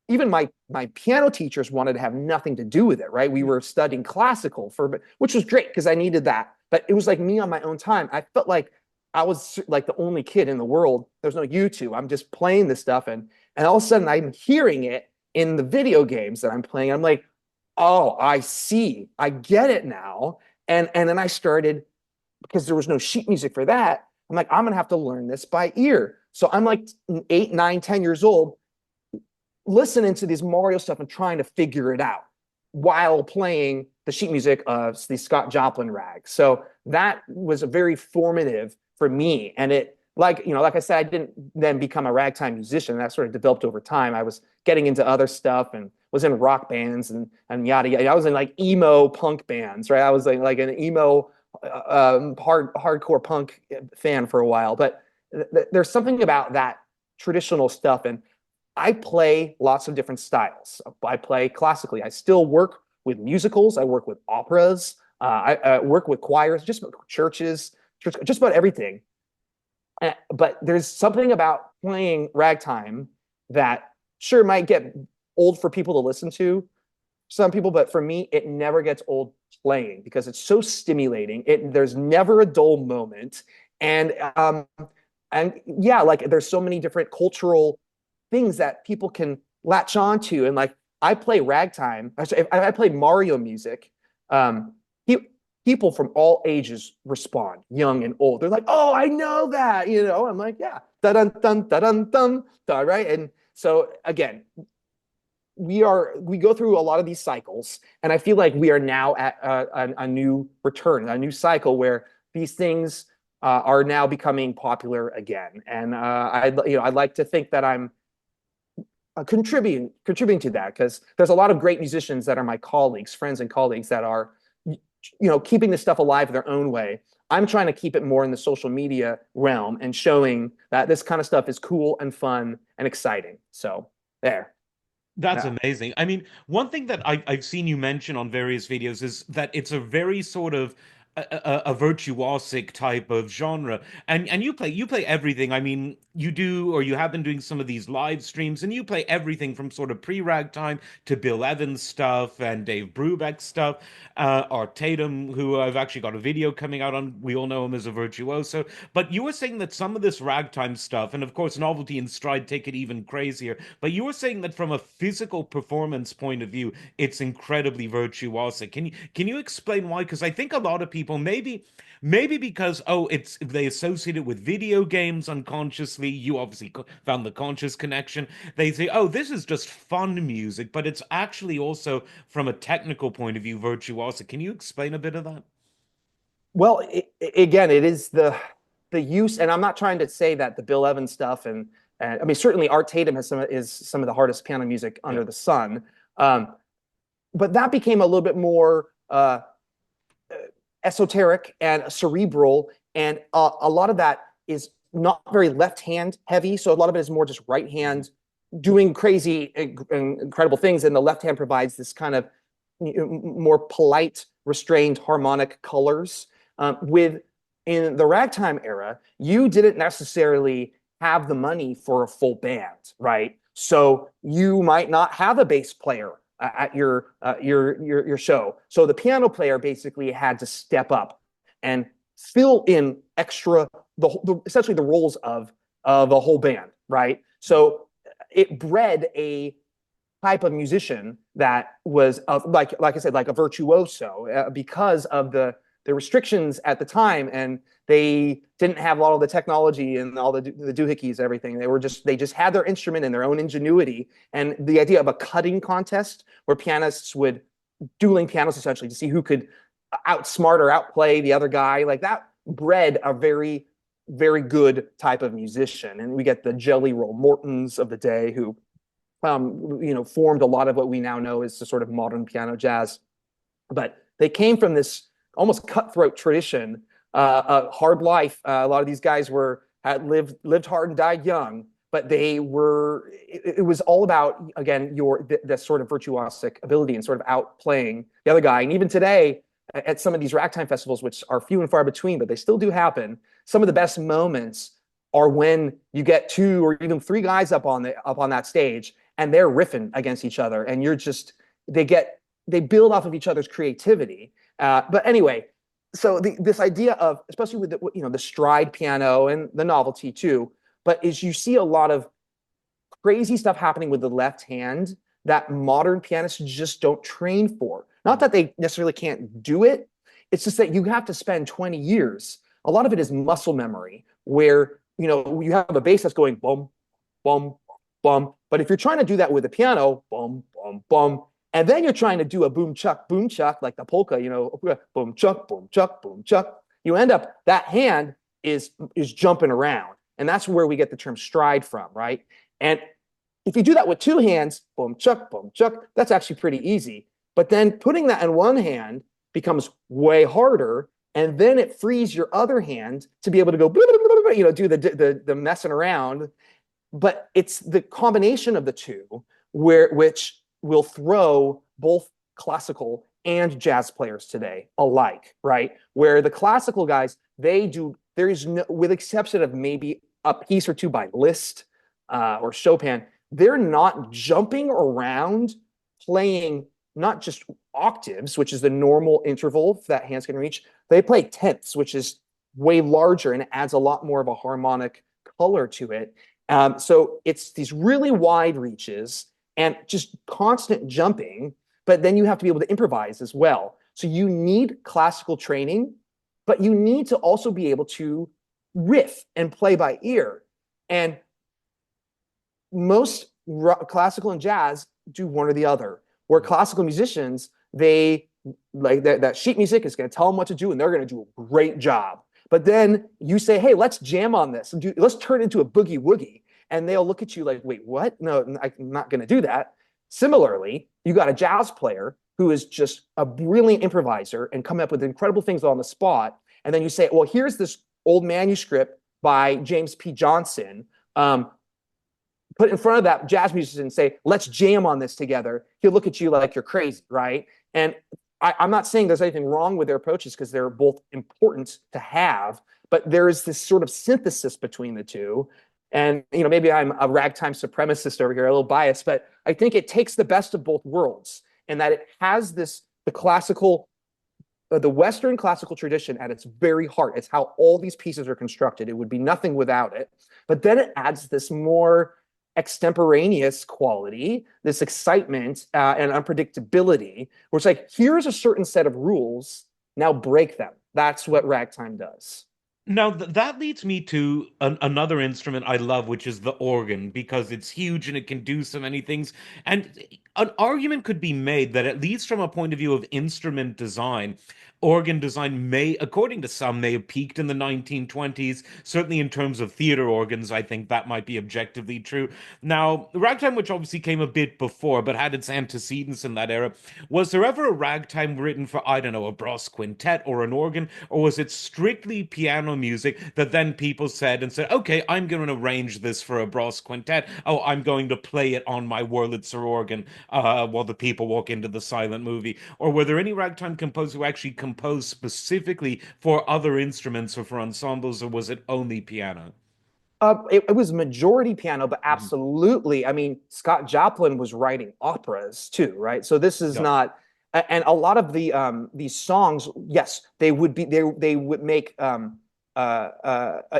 even my piano teachers wanted to have nothing to do with it, right? We were studying classical which was great because I needed that. But it was like me on my own time. I felt like I was like the only kid in the world. There's no YouTube. I'm just playing this stuff, and all of a sudden I'm hearing it in the video games that I'm playing. I'm like, oh, I see. I get it now. And then I started, because there was no sheet music for that. I'm like, I'm gonna have to learn this by ear. So I'm like 8, 9, 10 years old, listening to these Mario stuff and trying to figure it out while playing the sheet music of the Scott Joplin rag. So that was a very formative for me. And it, like I said, I didn't then become a ragtime musician. That sort of developed over time. I was getting into other stuff and was in rock bands and yada yada. I was in like emo punk bands, right? I was like an emo hardcore punk fan for a while. But there's something about that traditional stuff. And I play lots of different styles. I play classically. I still work with musicals. I work with operas. I work with choirs, just churches, just about everything. But there's something about playing ragtime that sure might get old for people to listen to, some people, but for me, it never gets old playing because it's so stimulating. There's never a dull moment, and and yeah, like there's so many different cultural things that people can latch onto. And like I play ragtime, I play Mario music. He, People from all ages respond, young and old. They're like, "Oh, I know that," you know. I'm like, "Yeah, da dun dun da dun dun da," right? And so again, we go through a lot of these cycles, and I feel like we are now at a new return, a new cycle where these things are now becoming popular again. And I'd like to think that I'm contributing to that because there's a lot of great musicians that are my colleagues, friends, and colleagues that are keeping this stuff alive in their own way. I'm trying to keep it more in the social media realm and showing that this kind of stuff is cool and fun and exciting. So there. That's Yeah. amazing. I mean, one thing that I've seen you mention on various videos is that it's a very sort of a virtuosic type of genre. And you play everything. I mean, you do, or you have been doing some of these live streams, and you play everything from sort of pre-Ragtime to Bill Evans stuff and Dave Brubeck stuff. Art Tatum, who I've actually got a video coming out on. We all know him as a virtuoso. But you were saying that some of this Ragtime stuff, and of course Novelty and Stride take it even crazier, but you were saying that from a physical performance point of view, it's incredibly virtuosic. Can you explain why? Because I think a lot of people, maybe because, oh, it's they associate it with video games unconsciously. You obviously found the conscious connection. They say, oh, this is just fun music, but it's actually also from a technical point of view virtuosic. Can you explain a bit of that? Well, again, it is the use, and I'm not trying to say that the Bill Evans stuff and I mean certainly Art Tatum is some of the hardest piano music Yeah. under the sun, but that became a little bit more esoteric and cerebral, and a lot of that is not very left hand heavy. So a lot of it is more just right hand doing crazy, incredible things, and the left hand provides this kind of more polite, restrained harmonic colors. With in the ragtime era, you didn't necessarily have the money for a full band, right? So you might not have a bass player at your show. So the piano player basically had to step up and fill in extra essentially the roles of a whole band, right? So it bred a type of musician that was like I said, like a virtuoso, because of the restrictions at the time, and they didn't have all of the technology and all the doohickeys, everything. They just had their instrument and their own ingenuity, and the idea of a cutting contest where pianists would dueling pianos essentially to see who could outsmart or outplay the other guy, like that bred a very good type of musician. And we get the Jelly Roll Mortons of the day who formed a lot of what we now know as the sort of modern piano jazz. But they came from this almost cutthroat tradition, a hard life. A lot of these guys had lived hard and died young, but it was all about, again, the sort of virtuosic ability and sort of outplaying the other guy. And even today, at some of these ragtime festivals, which are few and far between, but they still do happen, some of the best moments are when you get two or even three guys up on that stage and they're riffing against each other, and they build off of each other's creativity. But anyway, so this idea of, especially with the stride piano and the novelty too, but is you see a lot of crazy stuff happening with the left hand that modern pianists just don't train for. Not that they necessarily can't do it, it's just that you have to spend 20 years. A lot of it is muscle memory, where you have a bass that's going bum, bum, bum. But if you're trying to do that with a piano, bum, bum, bum, and then you're trying to do a boom chuck, like the polka, boom chuck, boom chuck, boom chuck. You end up, that hand is jumping around. And that's where we get the term stride from, right? And if you do that with two hands, boom chuck, that's actually pretty easy. But then putting that in one hand becomes way harder. And then it frees your other hand to be able to go, do the messing around. But it's the combination of the two which will throw both classical and jazz players today alike, right? Where the classical guys, there is no, with exception of maybe a piece or two by Liszt or Chopin, they're not jumping around playing not just octaves, which is the normal interval that hands can reach. They play tenths, which is way larger and adds a lot more of a harmonic color to it. So it's these really wide reaches and just constant jumping, but then you have to be able to improvise as well. So you need classical training, but you need to also be able to riff and play by ear. And most classical and jazz do one or the other, where classical musicians, they like that sheet music is going to tell them what to do and they're going to do a great job. But then you say, hey, let's jam on this and let's turn it into a boogie woogie. And they'll look at you like, wait, what? No, I'm not going to do that. Similarly, you got a jazz player who is just a brilliant improviser and come up with incredible things on the spot. And then you say, well, here's this old manuscript by James P. Johnson. Put in front of that jazz musician and say, let's jam on this together. He'll look at you like you're crazy, right? And I'm not saying there's anything wrong with their approaches because they're both important to have, but there is this sort of synthesis between the two. And maybe I'm a ragtime supremacist over here, a little biased, but I think it takes the best of both worlds, and that it has the Western classical tradition at its very heart. It's how all these pieces are constructed. It would be nothing without it. But then it adds this more extemporaneous quality, this excitement and unpredictability, where it's like, here's a certain set of rules, now break them. That's what ragtime does. Now, that leads me to another instrument I love, which is the organ, because it's huge and it can do so many things. And an argument could be made that, at least from a point of view of instrument design, organ design may, according to some, may have peaked in the 1920s. Certainly, in terms of theater organs, I think that might be objectively true. Now, ragtime, which obviously came a bit before, but had its antecedents in that era, was there ever a ragtime written for, I don't know, a brass quintet or an organ, or was it strictly piano music that then people said, okay, I'm going to arrange this for a brass quintet. Oh, I'm going to play it on my Wurlitzer organ while the people walk into the silent movie? Or were there any ragtime composers who actually composed specifically for other instruments or for ensembles, or was it only piano? It was majority piano, but Mhm. absolutely. I mean, Scott Joplin was writing operas too, right? So this is Yeah. not, and a lot of these songs, yes, they would make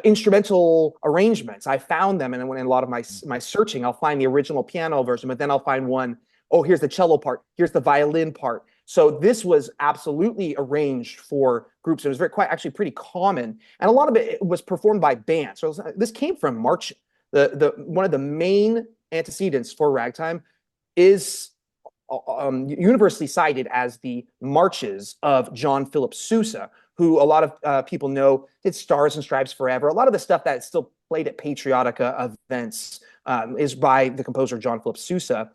instrumental arrangements. I found them, and when in a lot of my searching, I'll find the original piano version, but then I'll find one. Oh, here's the cello part. Here's the violin part. So this was absolutely arranged for groups. It was very quite actually pretty common, and a lot of it was performed by bands. So this came from march. The one of the main antecedents for ragtime is universally cited as the marches of John Philip Sousa, who a lot of people know did Stars and Stripes Forever. A lot of the stuff that's still played at Patriotica events is by the composer John Philip Sousa.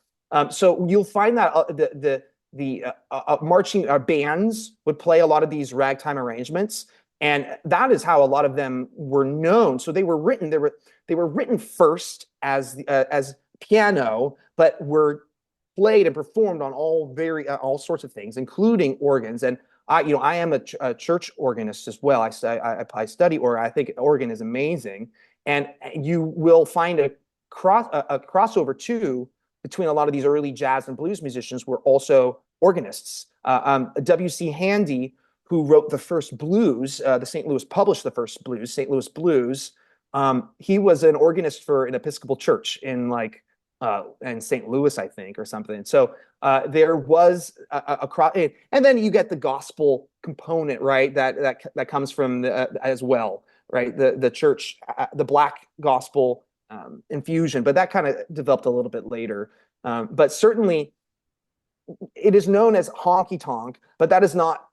So you'll find that the marching bands would play a lot of these ragtime arrangements, and that is how a lot of them were known. So they were written first as piano, but were played and performed on all sorts of things, including organs. And I am a church organist as well. I study, or I think organ is amazing, and you will find a crossover too between a lot of these early jazz and blues musicians were also organists. W.C. Handy, who wrote the first blues, the St. Louis published the first blues, St. Louis Blues. He was an organist for an Episcopal church in St. Louis, I think, or something. So there was a cross, and then you get the gospel component, right? That comes from as well, right? The church, the black gospel infusion, but that kind of developed a little bit later. But certainly, it is known as honky tonk, but that is not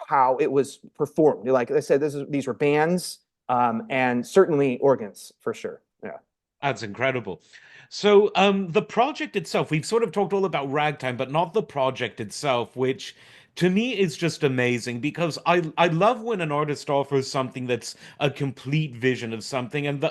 how it was performed. Like I said, these were bands, and certainly organs for sure. Yeah. That's incredible. So, the project itself, we've sort of talked all about Ragtime, but not the project itself, which to me is just amazing because I love when an artist offers something that's a complete vision of something. And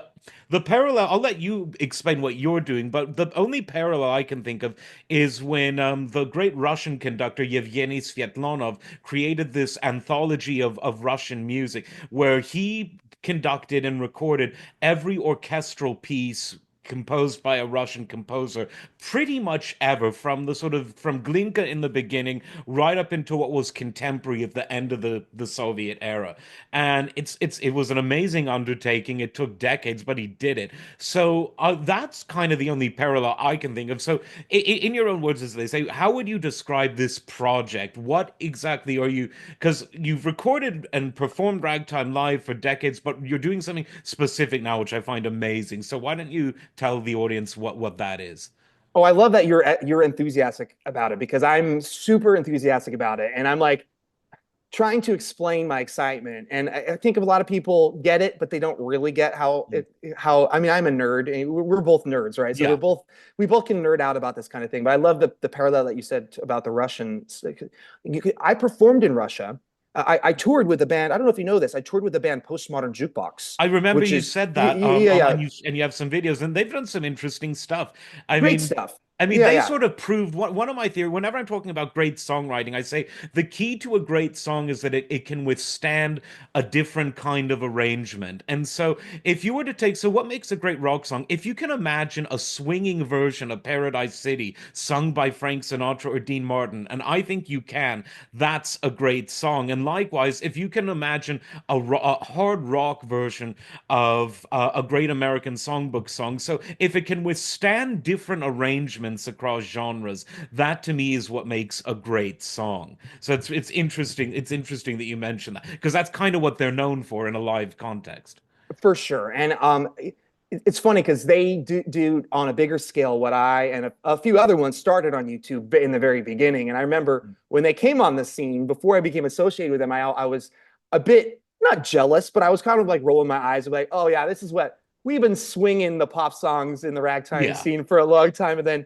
the parallel, I'll let you explain what you're doing, but the only parallel I can think of is when the great Russian conductor Yevgeny Svetlanov created this anthology of Russian music where he conducted and recorded every orchestral piece composed by a Russian composer pretty much ever, from the sort of from Glinka in the beginning right up into what was contemporary at the end of the Soviet era. And it was an amazing undertaking. It took decades, but he did it. So that's kind of the only parallel I can think of. So in your own words, as they say, how would you describe this project? What exactly are you, because you've recorded and performed Ragtime live for decades, but you're doing something specific now, which I find amazing. So why don't you tell the audience what that is? Oh, I love that you're enthusiastic about it because I'm super enthusiastic about it, and I'm like trying to explain my excitement. And I think a lot of people get it, but they don't really get how. I mean, I'm a nerd, and we're both nerds, right? So Yeah. we both can nerd out about this kind of thing. But I love the parallel that you said about the Russians. I performed in Russia. I toured with the band. I don't know if you know this. I toured with the band Postmodern Jukebox, I remember which you is said that, yeah, yeah, and you have some videos, and they've done some interesting stuff. I great mean, stuff. I mean, Yeah, they yeah. sort of proved one of my theory. Whenever I'm talking about great songwriting, I say the key to a great song is that it can withstand a different kind of arrangement. And so, if you were to take, so what makes a great rock song? If you can imagine a swinging version of Paradise City sung by Frank Sinatra or Dean Martin, and I think you can, that's a great song. And likewise, if you can imagine a hard rock version of a great American songbook song, so if it can withstand different arrangements across genres, that to me is what makes a great song. So it's interesting. It's interesting that you mentioned that because that's kind of what they're known for in a live context. For sure. And it's funny because they do on a bigger scale what I and a few other ones started on YouTube in the very beginning. And I remember when they came on the scene, before I became associated with them, I was a bit not jealous, but I was kind of like rolling my eyes, like, oh yeah, this is what we've been swinging the pop songs in the ragtime Yeah. scene for a long time. And then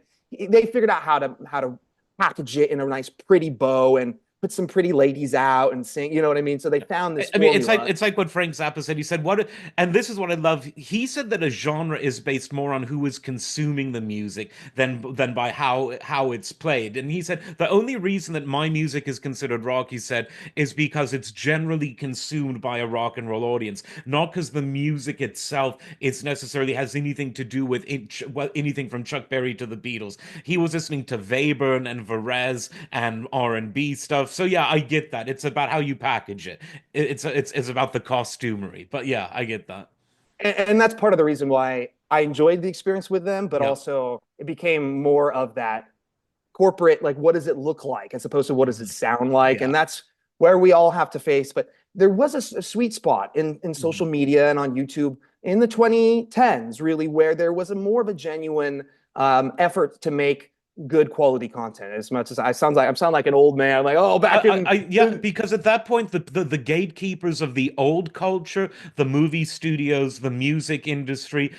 they figured out how to package it in a nice pretty bow and put some pretty ladies out and sing, you know what I mean? So they found this I mean, it's like formula. it's like what Frank Zappa said. He said, "What?" And this is what I love. He said that a genre is based more on who is consuming the music than by how it's played. And he said the only reason that my music is considered rock, he said, is because it's generally consumed by a rock and roll audience, not because the music itself is necessarily has anything to do with anything from Chuck Berry to the Beatles. He was listening to Webern and Varese and R&B stuff. So yeah, I get that. It's about how you package it. It's about the costumery. But yeah, I get that. And that's part of the reason why I enjoyed the experience with them, but Yeah. also it became more of that corporate, like, what does it look like as opposed to what does it Mhm. sound like? And Yeah. that's where we all have to face. But there was a sweet spot in Mhm. social media and on YouTube in the 2010s, really, where there was a more of a genuine effort to make good quality content. As much as I sound like an old man, like, oh, back in Yeah, because at that point, the gatekeepers of the old culture, the movie studios, the music industry,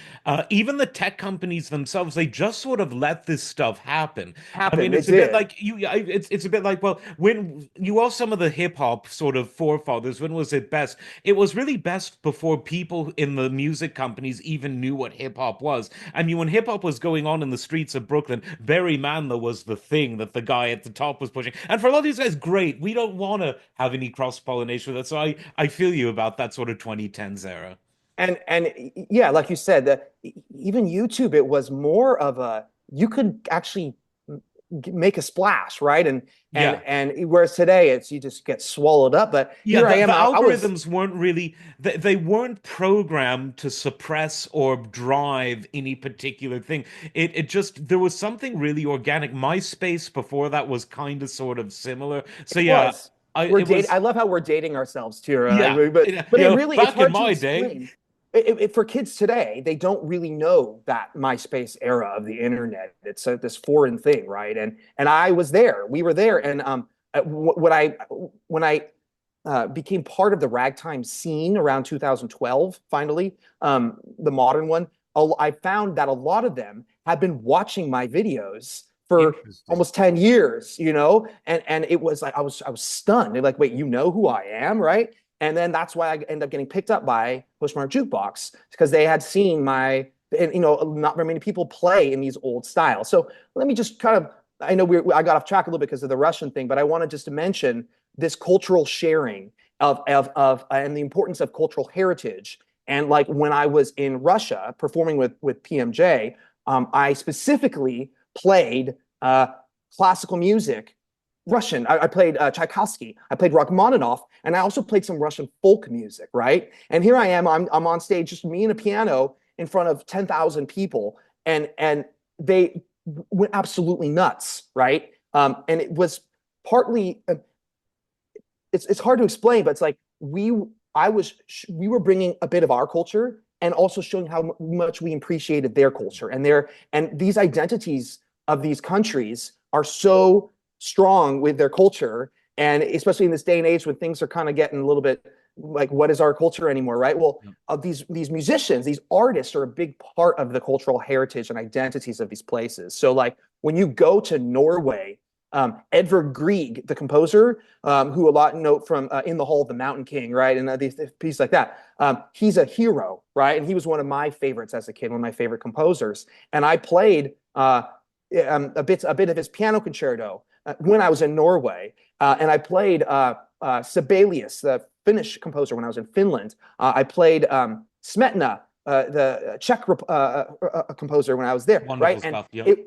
even the tech companies themselves, they just sort of let this stuff happen. I mean, happened. It it's a bit did. like it's a bit like, well, when you ask some of the hip hop sort of forefathers, when was it best? It was really best before people in the music companies even knew what hip hop was. I mean, when hip hop was going on in the streets of Brooklyn, Barry Manilow was the thing that the guy at the top was pushing. And for a lot of these guys, great. We don't want to have any cross pollination with that. So I feel you about that sort of 2010s era. And yeah, like you said, that even YouTube, it was more of a you could actually make a splash, right? Yeah. And whereas today it's you just get swallowed up. But Yeah, here I the am. I was algorithms weren't really they weren't programmed to suppress or drive any particular thing. It just there was something really organic. MySpace before that was kind of sort of similar. So it yeah, was I we're it dating. was I love how we're dating ourselves too, yeah, like, but you it know, really it's back in hard to my day. explain. For kids today, they don't really know that MySpace era of the internet. It's this foreign thing, right? And I was there. We were there, and when I became part of the ragtime scene around 2012, finally, the modern one, I found that a lot of them had been watching my videos for Interesting. almost 10 years, you know? And it was like I was stunned. They're like, wait, you know who I am, right? And then that's why I ended up getting picked up by Pushmark Jukebox because they had seen my, and not very many people play in these old styles. So let me just kind of, I know I got off track a little bit because of the Russian thing, but I wanted just to mention this cultural sharing of and the importance of cultural heritage. And like when I was in Russia performing with PMJ, I specifically played classical music, Russian. I played Tchaikovsky. I played Rachmaninoff, and I also played some Russian folk music. Right, and here I am. I'm on stage, just me and a piano in front of 10,000 people, and they went absolutely nuts. Right, and it was partly it's hard to explain, but it's like we were bringing a bit of our culture and also showing how much we appreciated their culture and these identities of these countries are so strong with their culture, and especially in this day and age when things are kind of getting a little bit like what is our culture anymore, right? Well, these musicians, these artists are a big part of the cultural heritage and identities of these places. So like when you go to Norway, Edvard Grieg, the composer, who a lot know from In the Hall of the Mountain King, right? And these pieces like that. He's a hero, right? And he was one of my favorites as a kid, one of my favorite composers. And I played a bit of his piano concerto when I was in Norway, and I played Sibelius, the Finnish composer, when I was in Finland. I played Smetana, the Czech composer, when I was there. Wonderful Right, and stuff. Yep.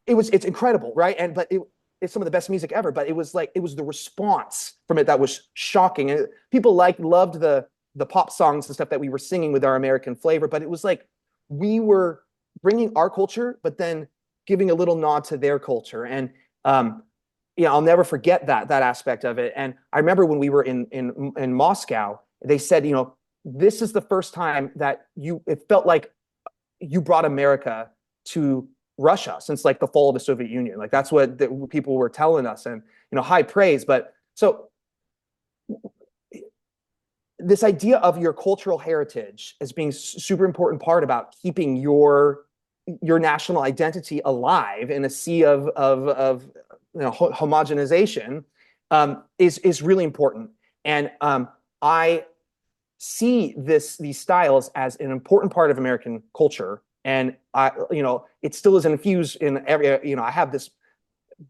it's incredible, right? And but it's some of the best music ever. But it was the response from it that was shocking, and people loved the pop songs and stuff that we were singing with our American flavor. But it was like we were bringing our culture, but then giving a little nod to their culture. And I'll never forget that aspect of it. And I remember when we were in Moscow, they said, this is the first time that it felt like you brought America to Russia since like the fall of the Soviet Union. Like that's what people were telling us, and high praise. But so this idea of your cultural heritage as being super important part about keeping your national identity alive in a sea of homogenization is really important. And I see these styles as an important part of American culture. And it still is infused in every, I have this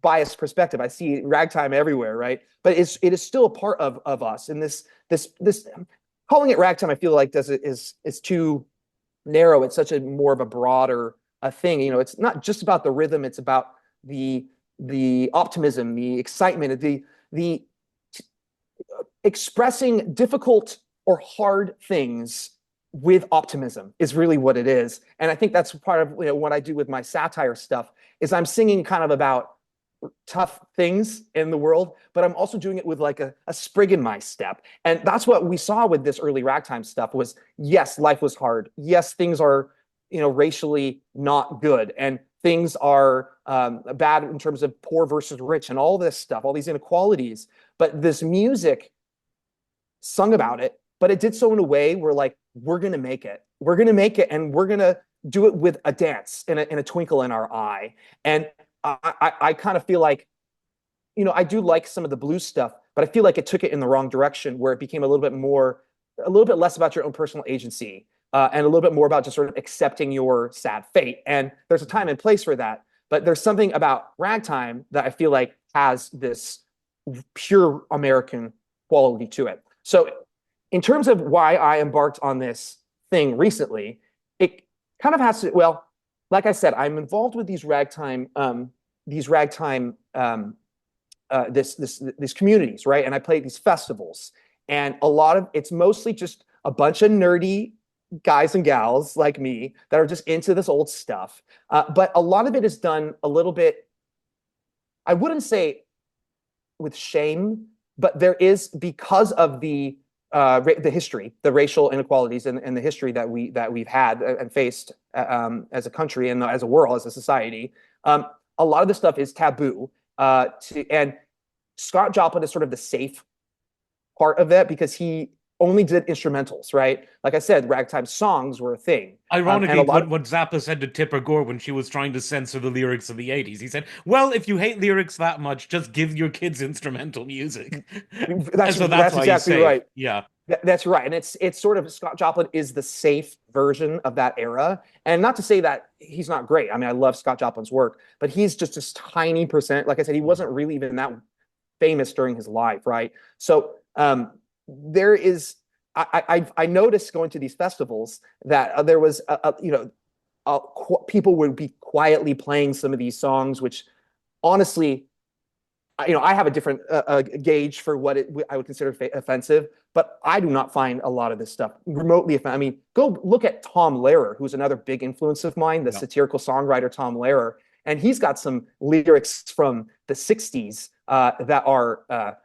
biased perspective. I see ragtime everywhere, right? But it is still a part of us. And this calling it ragtime, I feel like is too narrow. It's such a more of a broader thing. It's not just about the rhythm. It's about the optimism, the excitement, the expressing difficult or hard things with optimism is really what it is. And I think that's part of what I do with my satire stuff is I'm singing kind of about tough things in the world, but I'm also doing it with like a sprig in my step. And that's what we saw with this early ragtime stuff was, yes, life was hard. Yes, things are, racially not good. And things are bad in terms of poor versus rich and all this stuff, all these inequalities. But this music sung about it, but it did so in a way where like, we're going to make it. We're going to make it, and we're going to do it with a dance and a twinkle in our eye. And I kind of feel like, I do like some of the blues stuff, but I feel like it took it in the wrong direction where it became a little bit less about your own personal agency and a little bit more about just sort of accepting your sad fate. And there's a time and place for that. But there's something about ragtime that I feel like has this pure American quality to it. So in terms of why I embarked on this thing recently, it kind of has to, well, like I said, I'm involved with these communities, right? And I play these festivals, and a lot of it's mostly just a bunch of nerdy guys and gals like me that are just into this old stuff. But a lot of it is done a little bit, I wouldn't say with shame, but there is, because of the history, the racial inequalities and the history that we've had and faced as a country and as a world, as a society. A lot of this stuff is taboo. And Scott Joplin is sort of the safe part of it because he only did instrumentals, right? Like I said, ragtime songs were a thing. Ironically, what Zappa said to Tipper Gore when she was trying to censor the lyrics of the 80s, he said, well, if you hate lyrics that much, just give your kids instrumental music. That's why exactly right. Yeah. That's right. And it's sort of, Scott Joplin is the safe version of that era. And not to say that he's not great. I mean, I love Scott Joplin's work, but he's just this tiny percent. Like I said, he wasn't really even that famous during his life, right? So there is, I noticed going to these festivals that there was, people would be quietly playing some of these songs, which honestly, I have a different gauge for what I would consider offensive, but I do not find a lot of this stuff remotely offensive. I mean, go look at Tom Lehrer, who's another big influence of mine, the satirical songwriter Tom Lehrer, and he's got some lyrics from the 60s that are,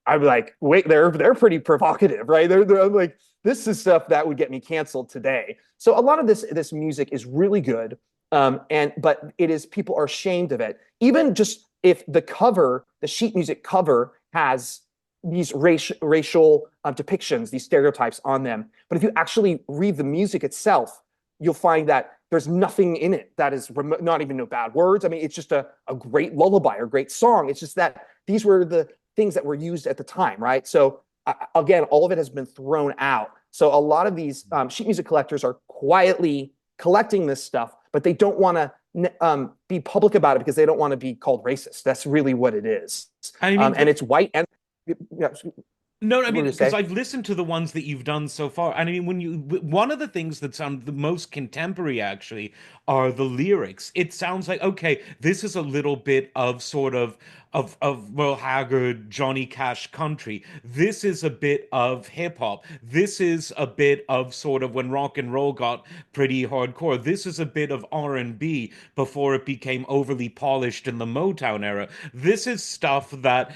I'm like, wait, they're pretty provocative, right? They're like, this is stuff that would get me canceled today. So a lot of this music is really good, but it is, people are ashamed of it. Even just if the sheet music cover has these racial depictions, these stereotypes on them, but if you actually read the music itself, you'll find that there's nothing in it that is not even no bad words. I mean, it's just a great lullaby or great song. It's just that these were the things that were used at the time, right? So again, all of it has been thrown out. So a lot of these sheet music collectors are quietly collecting this stuff, but they don't want to be public about it because they don't want to be called racist. That's really what it is. I mean, And it's white and yeah, no, I what mean, do you because say? I've listened to the ones that you've done so far, and I mean, one of the things that sound the most contemporary actually are the lyrics. It sounds like, okay, this is a little bit of sort of Merle Haggard, Johnny Cash country. This is a bit of hip hop. This is a bit of sort of when rock and roll got pretty hardcore. This is a bit of R&B before it became overly polished in the Motown era. This is stuff that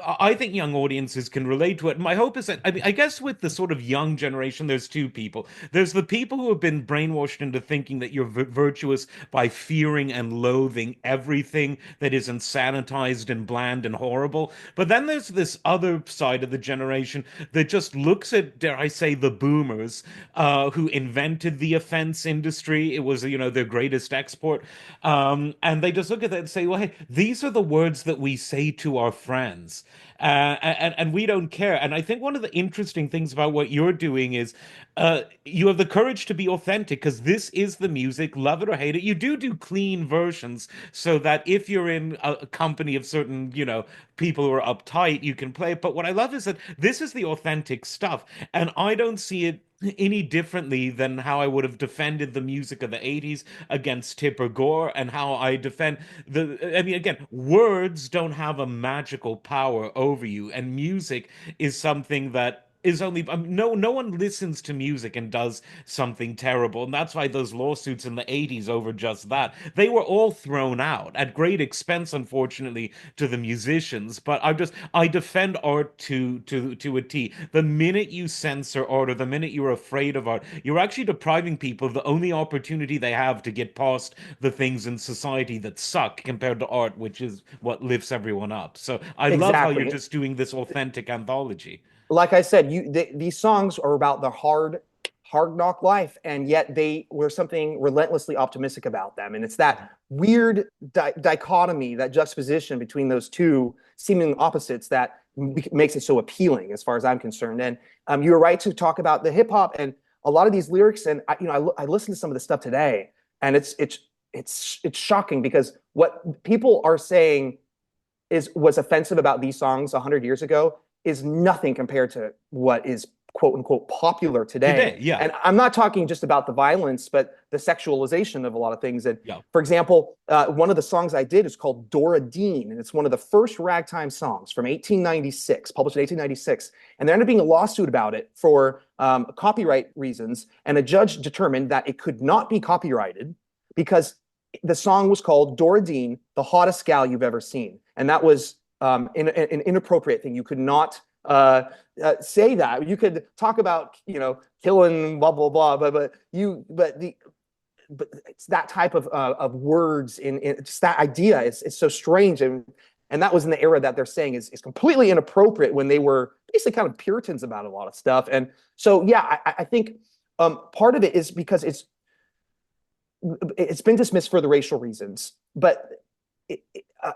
I think young audiences can relate to it. My hope is that, I mean, I guess with the sort of young generation, there's two people. There's the people who have been brainwashed into thinking that you're virtuous by fearing and loathing everything that isn't sanitized and bland and horrible. But then there's this other side of the generation that just looks at, dare I say, the boomers who invented the offense industry. It was, their greatest export. And they just look at that and say, well, hey, these are the words that we say to our friends. And we don't care. And I think one of the interesting things about what you're doing is you have the courage to be authentic because this is the music, love it or hate it. You do clean versions so that if you're in a company of certain, people who are uptight, you can play it. But what I love is that this is the authentic stuff. And I don't see it any differently than how I would have defended the music of the 80s against Tipper Gore and how I defend I mean, again, words don't have a magical power over you, and music is something that is only no one listens to music and does something terrible, and that's why those lawsuits in the 80s over just that, they were all thrown out at great expense, unfortunately, to the musicians. But I defend art to a T. The minute you censor art, or the minute you're afraid of art, you're actually depriving people of the only opportunity they have to get past the things in society that suck compared to art, which is what lifts everyone up. So I love how you're Exactly. just doing this authentic anthology. Like I said, these songs are about the hard knock life, and yet they were something relentlessly optimistic about them. And it's that weird dichotomy, that juxtaposition between those two seeming opposites that makes it so appealing, as far as I'm concerned. And you were right to talk about the hip hop and a lot of these lyrics. And I listened to some of the stuff today, and it's shocking because what people are saying was offensive about these songs 100 years ago is nothing compared to what is quote unquote popular Today, today. yeah, And I'm not talking just about the violence, but the sexualization of a lot of things. And yeah. for example, one of the songs I did is called Dora Dean, and it's one of the first ragtime songs from 1896, published in 1896. And there ended up being a lawsuit about it for copyright reasons. And a judge determined that it could not be copyrighted because the song was called Dora Dean, the hottest gal you've ever seen. And that was an inappropriate thing. You could not say that. You could talk about, killing, blah blah blah, but it's that type of words in just that idea is so strange, and that was in the era that they're saying is completely inappropriate when they were basically kind of Puritans about a lot of stuff. And so yeah, I think part of it is because it's been dismissed for the racial reasons, but it, uh,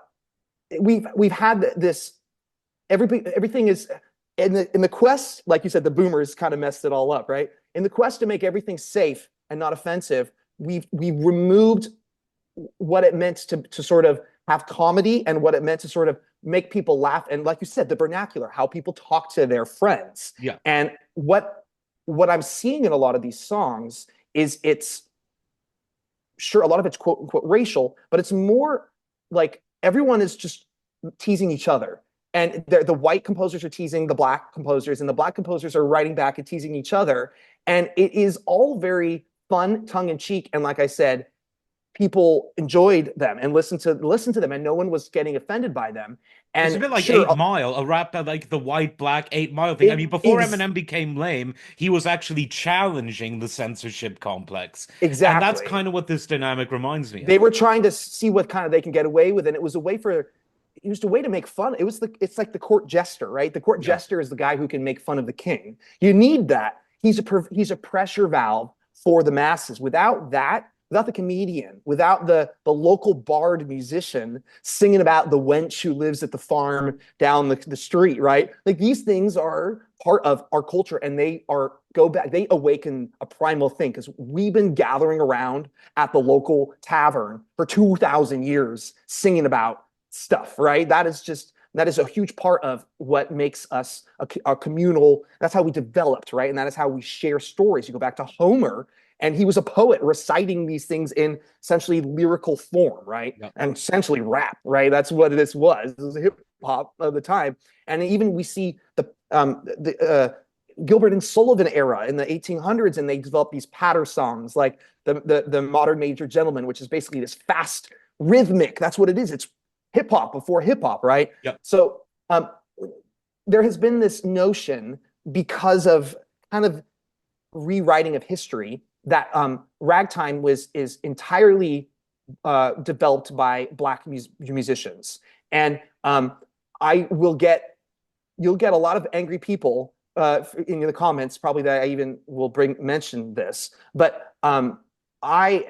we've had this everything is in the quest, like you said, the boomers kind of messed it all up, right? In the quest to make everything safe and not offensive, we've removed what it meant to sort of have comedy and what it meant to sort of make people laugh. And like you said, the vernacular, how people talk to their friends. Yeah. And what I'm seeing in a lot of these songs is it's sure a lot of it's quote unquote racial, but it's more like everyone is just teasing each other. And the white composers are teasing the black composers, and the black composers are writing back and teasing each other. And it is all very fun, tongue in cheek. And like I said, people enjoyed them and listened to them, and no one was getting offended by them. It's a And bit like sure, 8 Mile, a rap that like the white black 8 Mile thing. I mean, it, before ex- Eminem became lame, he was actually challenging the censorship complex. And that's exactly. kind of what this dynamic reminds me They of. were trying to see what kind of they can get away with, and it was a way to make fun. It's like the court jester, right? The court Yeah. jester is the guy who can make fun of the king. You need that. He's a pressure valve for the masses. Without the comedian, without the local bard musician singing about the wench who lives at the farm down the street, right? Like these things are part of our culture, and they are go back, they awaken a primal thing because we've been gathering around at the local tavern for 2,000 years singing about stuff, right? That is a huge part of what makes us a communal. That's how we developed, right? And that is how we share stories. You go back to Homer, and he was a poet reciting these things in essentially lyrical form, right? Yep. And essentially rap, right? That's what this was. This was hip hop of the time. And even we see the Gilbert and Sullivan era in the 1800s, and they developed these patter songs like the Modern Major Gentleman, which is basically this fast rhythmic. That's what it is. It's hip hop before hip hop, right? Yep. So there has been this notion, because of kind of rewriting of history, that ragtime is entirely developed by Black musicians, and you'll get a lot of angry people in the comments, probably, that I even will mention this, but I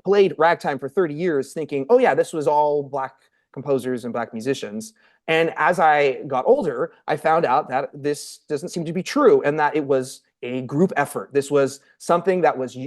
played ragtime for 30 years thinking, oh yeah, this was all Black composers and Black musicians. And as I got older, I found out that this doesn't seem to be true, and that it was a group effort. This was something that was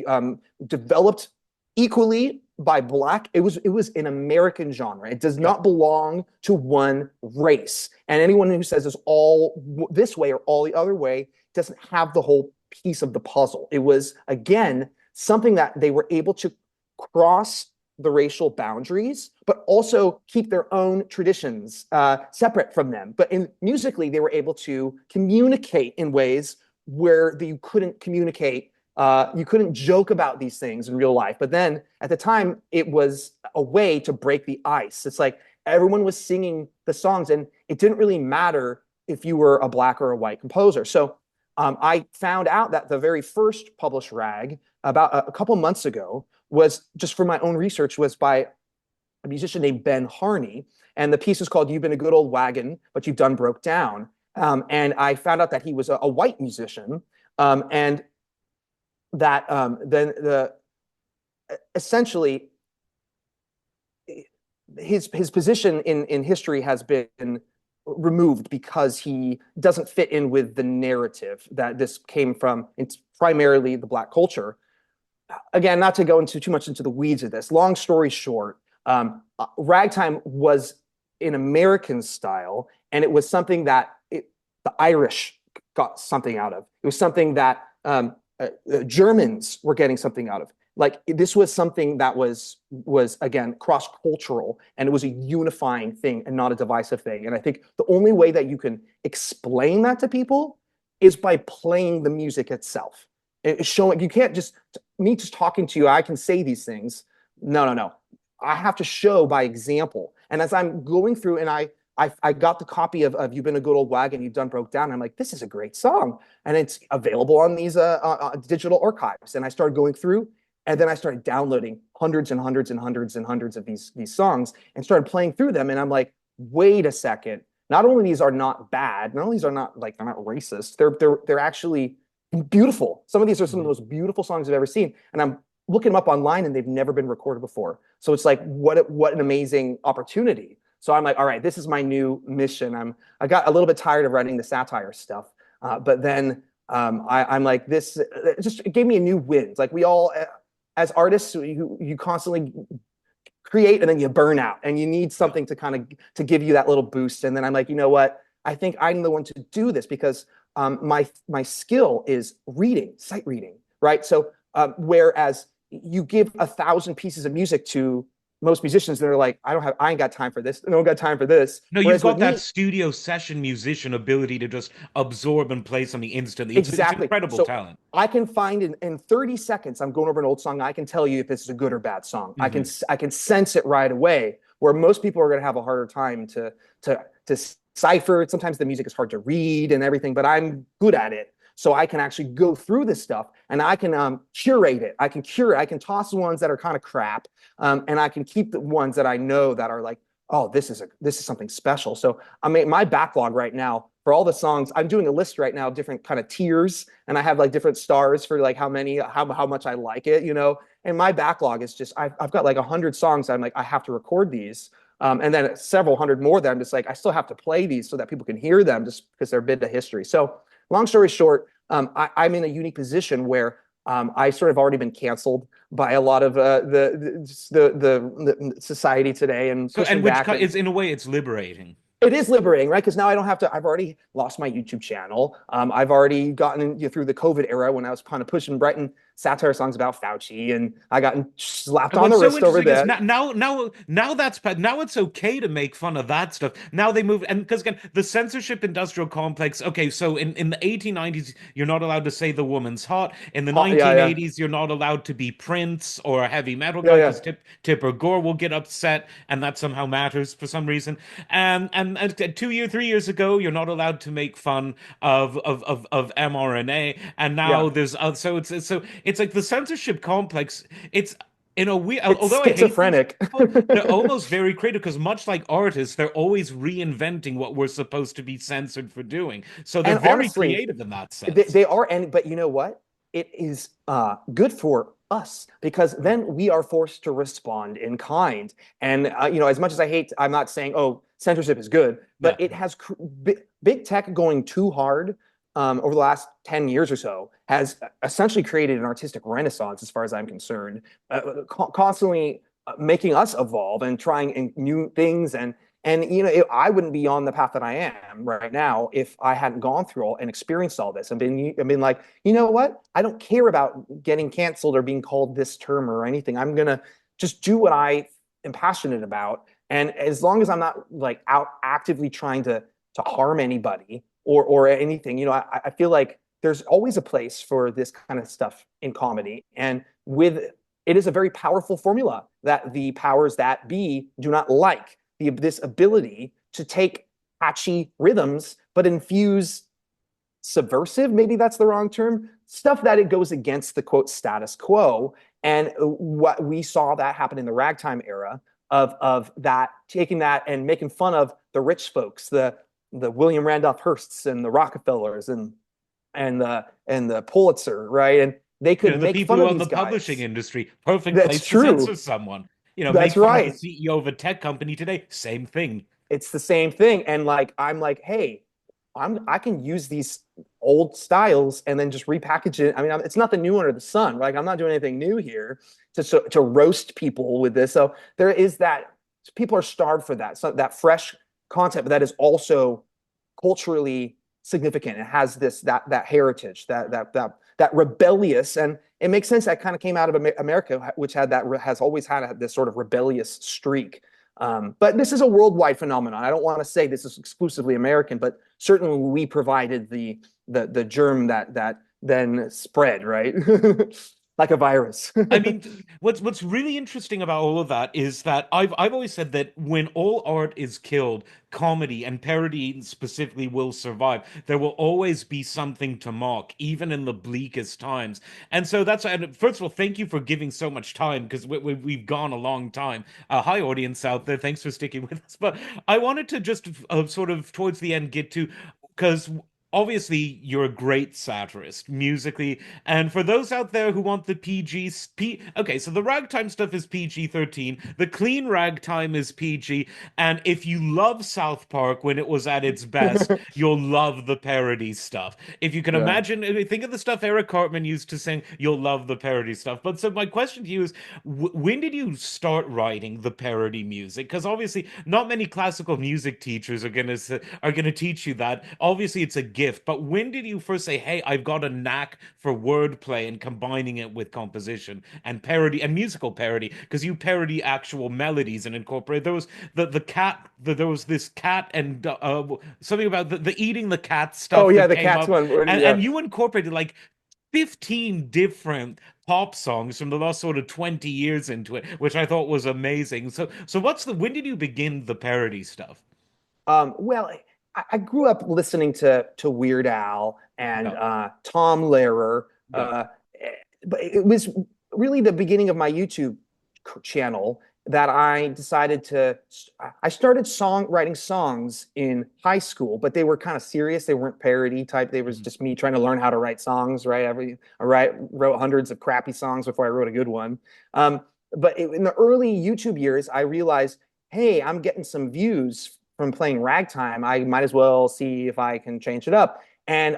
developed equally by Black. It was an American genre. It does not belong to one race. And anyone who says it's all this way or all the other way doesn't have the whole piece of the puzzle. It was, again, something that they were able to cross the racial boundaries, but also keep their own traditions separate from them. But musically, they were able to communicate in ways where you couldn't communicate. You couldn't joke about these things in real life. But then at the time, it was a way to break the ice. It's like everyone was singing the songs, and it didn't really matter if you were a Black or a white composer. So I found out that the very first published rag about a couple months ago was, just for my own research, was by a musician named Ben Harney. And the piece is called "You've Been a Good Old Wagon, But You've Done Broke Down." And I found out that he was a white musician, and that essentially his position in history has been removed because he doesn't fit in with the narrative that this came from. It's primarily the Black culture. Again, not to go into too much into the weeds of this. Long story short, ragtime was an American style, and it was something that the Irish got something out of. It was something that Germans were getting something out of. Like, this was something that was again cross-cultural, and it was a unifying thing and not a divisive thing. And I think the only way that you can explain that to people is by playing the music itself. It's showing. You can't just, me just talking to you, I can say these things. No. I have to show by example. And as I'm going through, and I got the copy of "You've Been a Good Old Wagon, You've Done Broke Down." I'm like, this is a great song, and it's available on these digital archives. And I started going through, and then I started downloading hundreds and hundreds and hundreds and hundreds of these songs, and started playing through them. And I'm like, wait a second. Not only these are not bad, not only these are not, like, they're not racist, they're actually beautiful. Some of these are some of the most beautiful songs I've ever seen. And I'm looking them up online, and they've never been recorded before. So it's like, what an amazing opportunity. So I'm like, all right, this is my new mission. I got a little bit tired of writing the satire stuff, but then I'm like, this it gave me a new wind. Like, we all, as artists, you constantly create, and then you burn out, and you need something to kind of to give you that little boost. And then I'm like, you know what? I think I'm the one to do this, because my skill is reading, sight reading, right? So whereas you give 1,000 pieces of music to most musicians, they're like, I ain't got time for this. I don't got time for this. No, Whereas you've got with that me, studio session musician ability to just absorb and play something instantly. It's exactly. incredible So talent. I can find in 30 seconds, I'm going over an old song. I can tell you if this is a good or bad song. I can sense it right away, where most people are going to have a harder time to decipher. Sometimes the music is hard to read and everything, but I'm good at it. So I can actually go through this stuff, and I can curate it. I can toss the ones that are kind of crap, and I can keep the ones that I know that are like, oh, this is something special. So I mean, my backlog right now for all the songs, I'm doing a list right now of different kind of tiers, and I have like different stars for like how much I like it, you know. And my backlog is just, I've got like 100 songs. I'm like, I have to record these. And then several hundred more that I'm just like, I still have to play these so that people can hear them, just because they're a bit of history. So long story short, I'm in a unique position where I sort of already been canceled by a lot of the society today and So, pushing and which back. And is in a way it's liberating. it is liberating, right? Because now I don't have to. I've already lost my YouTube channel. I've already gotten through the COVID era when I was kind of pushing writing satire songs about Fauci, and I got slapped And on the what's so wrist over interesting is that. now it's okay to make fun of that stuff. Now they move, and because again, the censorship industrial complex. Okay, so in the 1890s, you're not allowed to say the woman's hot. In the Yeah, yeah, 1980s, you're not allowed to be Prince or a heavy metal yeah, guy yeah, because Tipper Gore will get upset, and that somehow matters for some reason. And 3 years ago, you're not allowed to make fun of mRNA, and now yeah. there's so it's like the censorship complex. It's in a weird, It's although I hate these schizophrenic. people, they're almost very creative because much like artists, they're always reinventing what we're supposed to be censored for doing. So they're And very honestly, creative in that they, sense. they are, and but you know what? It is good for us because then we are forced to respond in kind. And as much as I hate, I'm not saying censorship is good, but Yeah. it has big tech going too hard over the last 10 years or so has essentially created an artistic renaissance, as far as I'm concerned, constantly making us evolve and trying new things and I wouldn't be on the path that I am right now if I hadn't gone through all and experienced all this and been like, you know what? I don't care about getting canceled or being called this term or anything. I'm gonna just do what I am passionate about, and as long as I'm not like out actively trying to harm anybody or anything, I feel like there's always a place for this kind of stuff in comedy, and with it is a very powerful formula that the powers that be do not like this ability to take catchy rhythms but infuse subversive, maybe that's the wrong term, stuff that it goes against the quote status quo. And what we saw that happen in the ragtime era of that taking that and making fun of the rich folks, the William Randolph Hearsts and the Rockefellers and the Pulitzer, right? And they You know, could the make people fun who of own the these publishing guys. industry, perfect That's place to censor true. someone. That's Make fun of the right. CEO of a tech company today, same thing. It's the same thing. And like I'm like, hey, I can use these old styles and then just repackage it. I mean, it's nothing new under the sun. Like I'm not doing anything new here to roast people with this. So there is that. People are starved for that. So that fresh content, but that is also culturally significant. It has that heritage, that rebellious, and it makes sense that kind of came out of America, which has always had this sort of rebellious streak. But this is a worldwide phenomenon. I don't want to say this is exclusively American, but certainly we provided the germ that then spread, right? Like a virus. I mean, what's really interesting about all of that is that I've always said that when all art is killed, comedy and parody specifically will survive. There will always be something to mock, even in the bleakest times. And so and first of all, thank you for giving so much time because we've gone a long time. Hi, audience out there. Thanks for sticking with us. But I wanted to just sort of towards the end get to because obviously you're a great satirist musically, and for those out there who want the okay, so the ragtime stuff is PG-13, the clean ragtime is PG, and if you love South Park when it was at its best, you'll love the parody stuff. If you can Yeah. imagine, think of the stuff Eric Cartman used to sing, you'll love the parody stuff. But so my question to you is, when did you start writing the parody music? Because obviously, not many classical music teachers are gonna teach you that. Obviously, it's a gift. But when did you first say, "Hey, I've got a knack for wordplay and combining it with composition and parody and musical parody"? Because you parody actual melodies and incorporate. There was the cat. There was this cat and something about the eating the cat Oh stuff yeah, that the came cats up, one. Yeah. and you incorporated like 15 different pop songs from the last sort of 20 years into it, which I thought was amazing. So when did you begin the parody stuff? Well, I grew up listening to Weird Al and Yeah, Tom Lehrer, yeah. but it was really the beginning of my YouTube channel that I decided to. I started writing songs in high school, but they were kind of serious. They weren't parody type. They was Mhm. just me trying to learn how to write songs. Right, wrote hundreds of crappy songs before I wrote a good one. But in the early YouTube years, I realized, hey, I'm getting some views from playing ragtime. I might as well see if I can change it up. and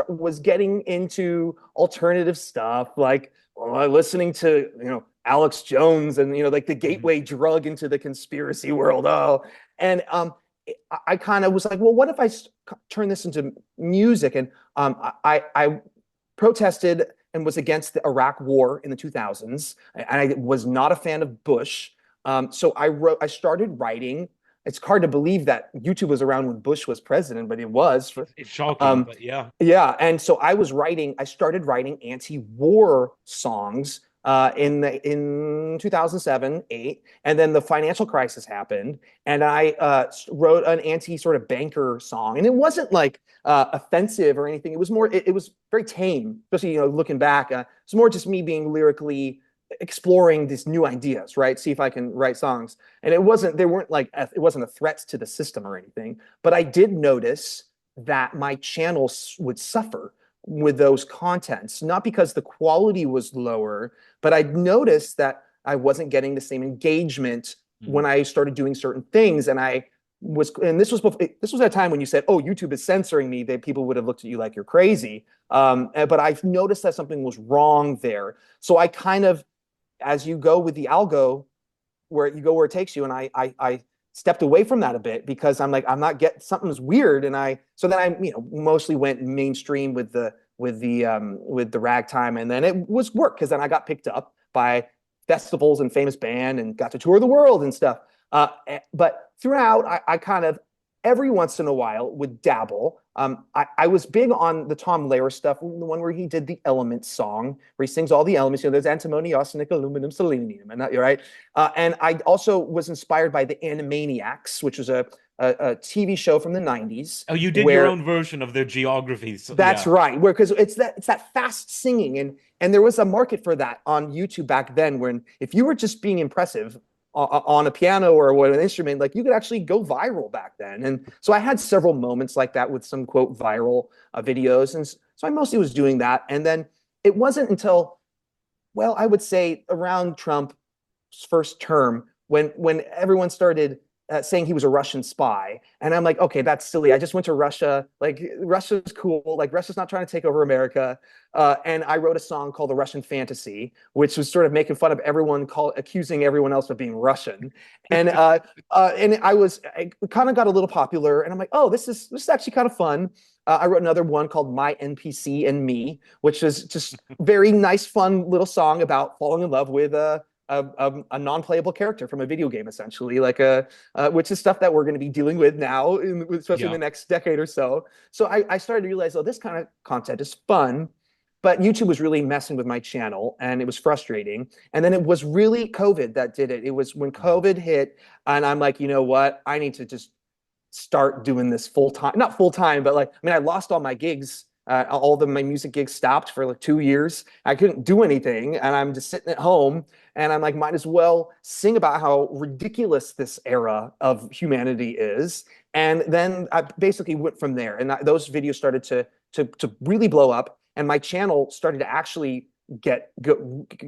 was getting into alternative stuff, like listening to Alex Jones, and like the Mhm. gateway drug into the conspiracy world. Oh, and I kind of was like, well, what if I turn this into music? And I protested and was against the Iraq War in the 2000s, and I was not a fan of Bush. So I started writing. It's hard to believe that YouTube was around when Bush was president, but it was. It's shocking, Um, but yeah. yeah, and so I started writing anti-war songs in 2007, 8, and then the financial crisis happened, and I wrote an anti sort of banker song, and it wasn't like offensive or anything. It was very tame, especially looking back. It's more just me being lyrically exploring these new ideas, right? See if I can write songs, and they weren't like it wasn't a threat to the system or anything, but I did notice that my channel would suffer with those contents, not because the quality was lower, but I noticed that I wasn't getting the same engagement when Mm. I started doing certain things. And this was before, this was at a time when you said, "Oh, YouTube is censoring me," that people would have looked at you like you're crazy. But I've noticed that something was wrong there. So I kind of, as you go with the algo, where you go where it takes you, and I stepped away from that a bit because I'm like, I'm not getting, something's weird. And I mostly went mainstream with the ragtime, and then it was work because then I got picked up by festivals and famous band and got to tour the world and stuff. But throughout, I kind of every once in a while would dabble. I was big on the Tom Lehrer stuff, the one where he did the Elements song, where he sings all the elements. There's antimony, arsenic, aluminum, selenium, and that, you're right. And I also was inspired by the Animaniacs, which was a TV show from the 90s, Oh, you did your where own version of their geography. So, that's yeah. right. Where because it's that fast singing, and there was a market for that on YouTube back then. When if you were just being impressive on a piano or what an instrument, like you could actually go viral back then. And so I had several moments like that with some quote viral videos, and so I mostly was doing that. And then it wasn't until, well, I would say around Trump's first term when everyone started saying he was a Russian spy, and I'm like, okay, that's silly. I just went to Russia. Like Russia's cool. Like Russia's not trying to take over America. And I wrote a song called "The Russian Fantasy," which was sort of making fun of everyone, accusing everyone else of being Russian. And I kind of got a little popular, and I'm like, oh, this is actually kind of fun. I wrote another one called "My NPC and Me," which is just very nice, fun little song about falling in love with a non-playable character from a video game, essentially, like which is stuff that we're going to be dealing with now, especially in Yeah. the next decade or so. So I started to realize, oh, this kind of content is fun, but YouTube was really messing with my channel, and it was frustrating. And then it was really COVID that did it. It was when Mhm. COVID hit, and I'm like, you know what? I need to just start doing this full time, not full time, but like, I mean, I lost all my gigs. All my music gigs stopped for like 2 years. I couldn't do anything, and I'm just sitting at home. And I'm like, might as well sing about how ridiculous this era of humanity is. And then I basically went from there. And those videos started to really blow up, and my channel started to actually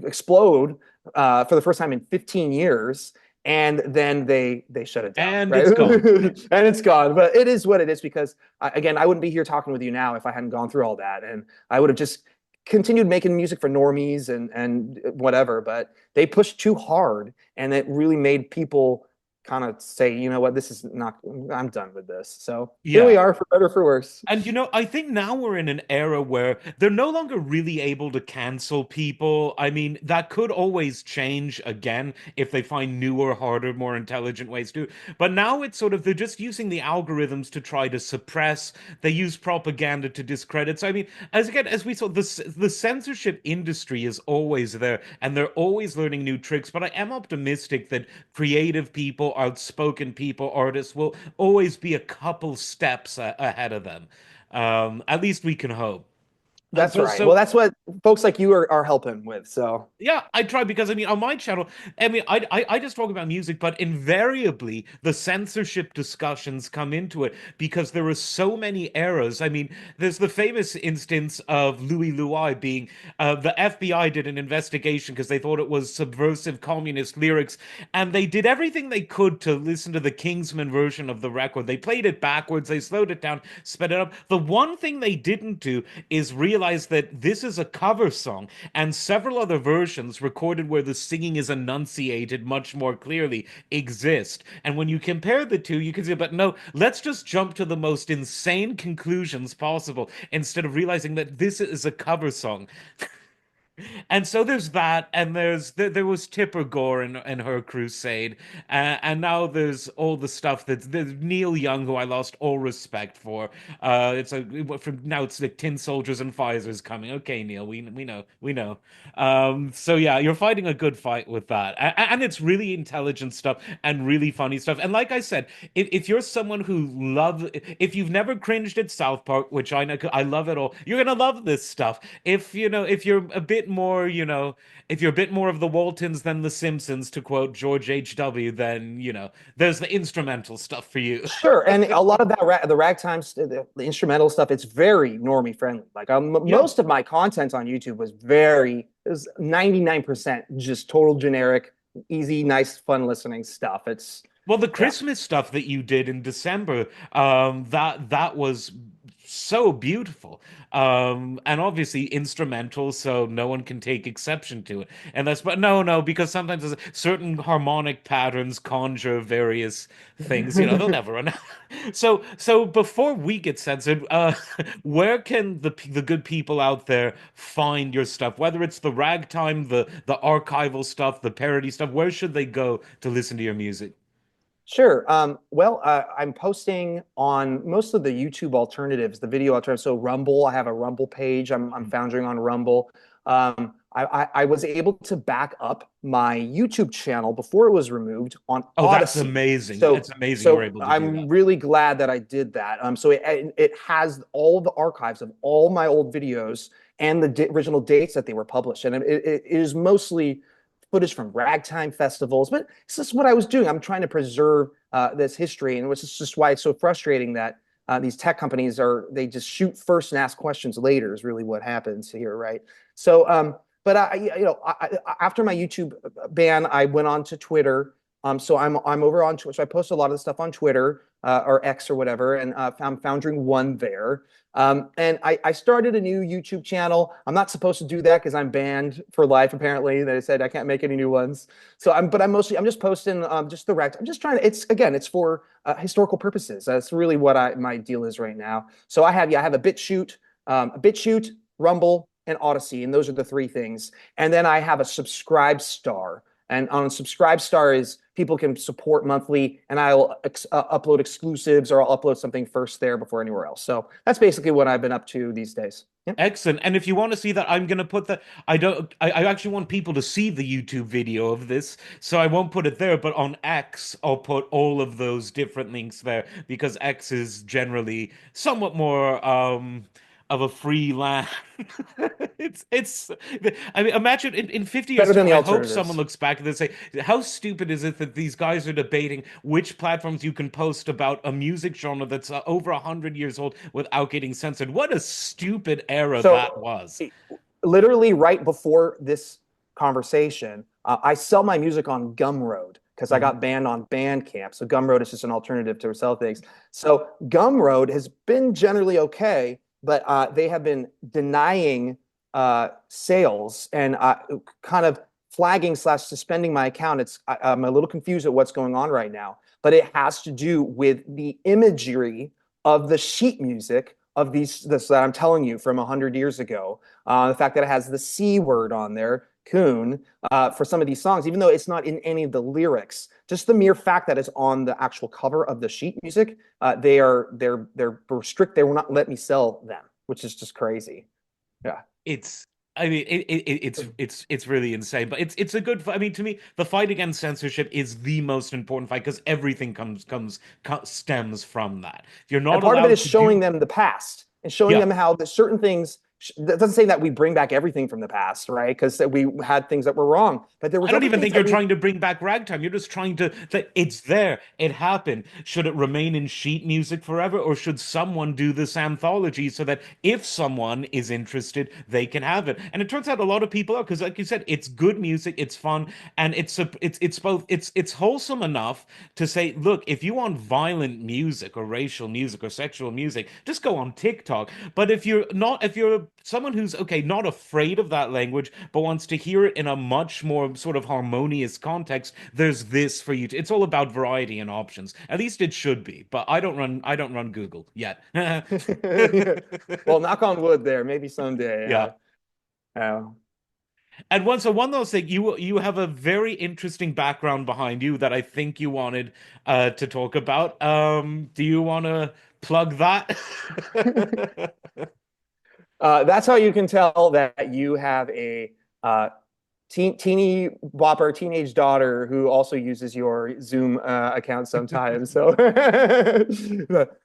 explode for the first time in 15 years. And then they shut it down, And right? it's gone. And it's gone. But it is what it is, because again, I wouldn't be here talking with you now if I hadn't gone through all that, and I would have just continued making music for normies and whatever. But they pushed too hard, and it really made people kind of say, you know what, this is not, I'm done with this. So here we Yeah. are, for better or for worse. And I think now we're in an era where they're no longer really able to cancel people. I mean, that could always change again if they find newer, harder, more intelligent ways to. But now it's sort of they're just using the algorithms to try to suppress. They use propaganda to discredit. So I mean, as we saw, the censorship industry is always there, and they're always learning new tricks. But I am optimistic that creative people, outspoken people, artists will always be a couple steps ahead of them. At least we can hope. That's so right. Well, so that's what folks like you are helping with. So Yeah, I try because I mean on my channel, I mean I just talk about music, but invariably the censorship discussions come into it because there are so many errors. I mean, there's the famous instance of Louis Louis being the FBI did an investigation because they thought it was subversive communist lyrics, and they did everything they could to listen to the Kingsman version of the record. They played it backwards, they slowed it down, sped it up. The one thing they didn't do is realize that this is a cover song and several other versions recorded where the singing is enunciated much more clearly exist. And when you compare the two, you can say, but no, let's just jump to the most insane conclusions possible instead of realizing that this is a cover song. And so there's that, and there was Tipper Gore and her crusade, and now there's all the stuff there's Neil Young, who I lost all respect for. It's a from now it's like Tin Soldiers and Pfizer's coming. Okay, Neil, we know. So yeah, you're fighting a good fight with that, and it's really intelligent stuff and really funny stuff. And like I said, if you're someone who if you've never cringed at South Park, which I know I love it all, you're gonna love this stuff. If you're a bit more, if you're a bit more of the Waltons than the Simpsons, to quote George H.W., then there's the instrumental stuff for you. sure, and a lot of that the ragtime, the instrumental stuff, it's very normie friendly. Like Yeah. most of my content on YouTube it was 99% just total generic, easy, nice, fun listening stuff. It's Well, the yeah. Christmas stuff that you did in December, that was so beautiful, and obviously instrumental, so no one can take exception to it. And that's but no, because sometimes certain harmonic patterns conjure various things. They'll never run out. So before we get censored, where can the good people out there find your stuff? Whether it's the ragtime, the archival stuff, the parody stuff, where should they go to listen to your music? Sure. Well, I'm posting on most of the YouTube alternatives, the video alternatives. So Rumble, I have a Rumble page. I'm foundering on Rumble. I was able to back up my YouTube channel before it was removed on Oh, that's Odyssey. amazing. So That's amazing you were so able to do I'm that. really glad that I did that. So it has all the archives of all my old videos and the original dates that they were published, and it is mostly footage from ragtime festivals. But this is what I was doing. I'm trying to preserve this history, and which is just why it's so frustrating that these tech companies they just shoot first and ask questions later is really what happens here, right? So, but after my YouTube ban, I went on to Twitter. So I'm over on Twitter. So I post a lot of the stuff on Twitter or X or whatever, and I'm Foundring one there. And I started a new YouTube channel. I'm not supposed to do that because I'm banned for life. Apparently, they said I can't make any new ones. So I'm just posting just the rect. I'm just trying to. It's for historical purposes. That's really what my deal is right now. So I have a BitChute, Rumble, and Odyssey, and those are the three things. And then I have a Subscribe Star. And on Subscribe Star is people can support monthly, and I'll upload exclusives or I'll upload something first there before anywhere else. So that's basically what I've been up to these days. Yeah. Excellent. And if you want to see that, I'm gonna put that. I don't. I actually want people to see the YouTube video of this, so I won't put it there. But on X, I'll put all of those different links there because X is generally somewhat more of a free land. It's. I mean, imagine in 50 years' Better than time. the I hope someone alternatives. looks back and they say, "How stupid is it that these guys are debating which platforms you can post about a music genre that's over 100 years old without getting censored? What a stupid era that So was." literally right before this conversation, I sell my music on Gumroad because I Mhm. got banned on Bandcamp. So Gumroad is just an alternative to sell things. So Gumroad has been generally okay, but they have been denying sales and kind of flagging slash suspending my account. I'm a little confused at what's going on right now, but it has to do with the imagery of the sheet music of this that I'm telling you from 100 years ago. The fact that it has the C word on there, coon, for some of these songs, even though it's not in any of the lyrics, just the mere fact that it's on the actual cover of the sheet music, they're strict. They will not let me sell them, which is just crazy. Yeah. It's I mean it's really insane, but it's a good I mean to me the fight against censorship is the most important fight because everything stems from that. If you're And not part of it allowed is to do showing them the past and showing yeah. them how the certain things That doesn't say that we bring back everything from the past, right? Because we had things that were wrong, but there I was don't other even things think that you're we. trying to bring back ragtime. You're just trying to that it's there. It happened. Should it remain in sheet music forever, or should someone do this anthology so that if someone is interested, they can have it? And it turns out a lot of people are because, like you said, it's good music, it's fun, and it's both it's wholesome enough to say, look, if you want violent music or racial music or sexual music, just go on TikTok. But if you're someone who's okay, not afraid of that language, but wants to hear it in a much more sort of harmonious context, there's this for you to, it's all about variety and options. At least it should be. But I don't run Google yet. Well, knock on wood there. Maybe someday. Yeah. Uh, And one last thing, you have a very interesting background behind you that I think you wanted to talk about. Do you want to plug that? that's how you can tell that you have a teeny bopper teenage daughter who also uses your Zoom account sometimes. So,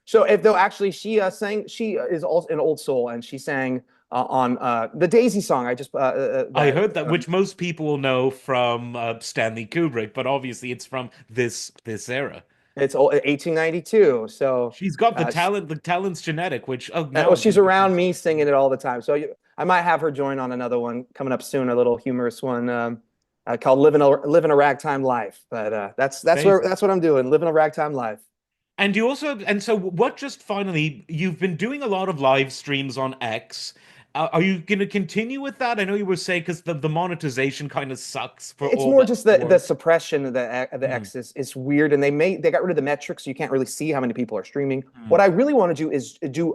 so if though actually she is also an old soul and she sang on the Daisy song. I just I that heard that, which most people will know from Stanley Kubrick, but obviously it's from this era. it's 1892. So She's got the uh, talent. The talent's genetic. Which now well, I'm she's thinking around she's me singing it all the time. So I might have her join on another one coming up soon, a little humorous one called "Living a Ragtime Life." But amazing. that's what I'm doing, living a ragtime life. And you also, and so what? Just finally, you've been doing a lot of live streams on X. Are you going to continue with that? I know you were saying because the monetization kind of sucks for It's all more that just the work. suppression of the Mhm. X is weird, and they got rid of the metrics, so you can't really see how many people are streaming. Mhm. What I really want to do is do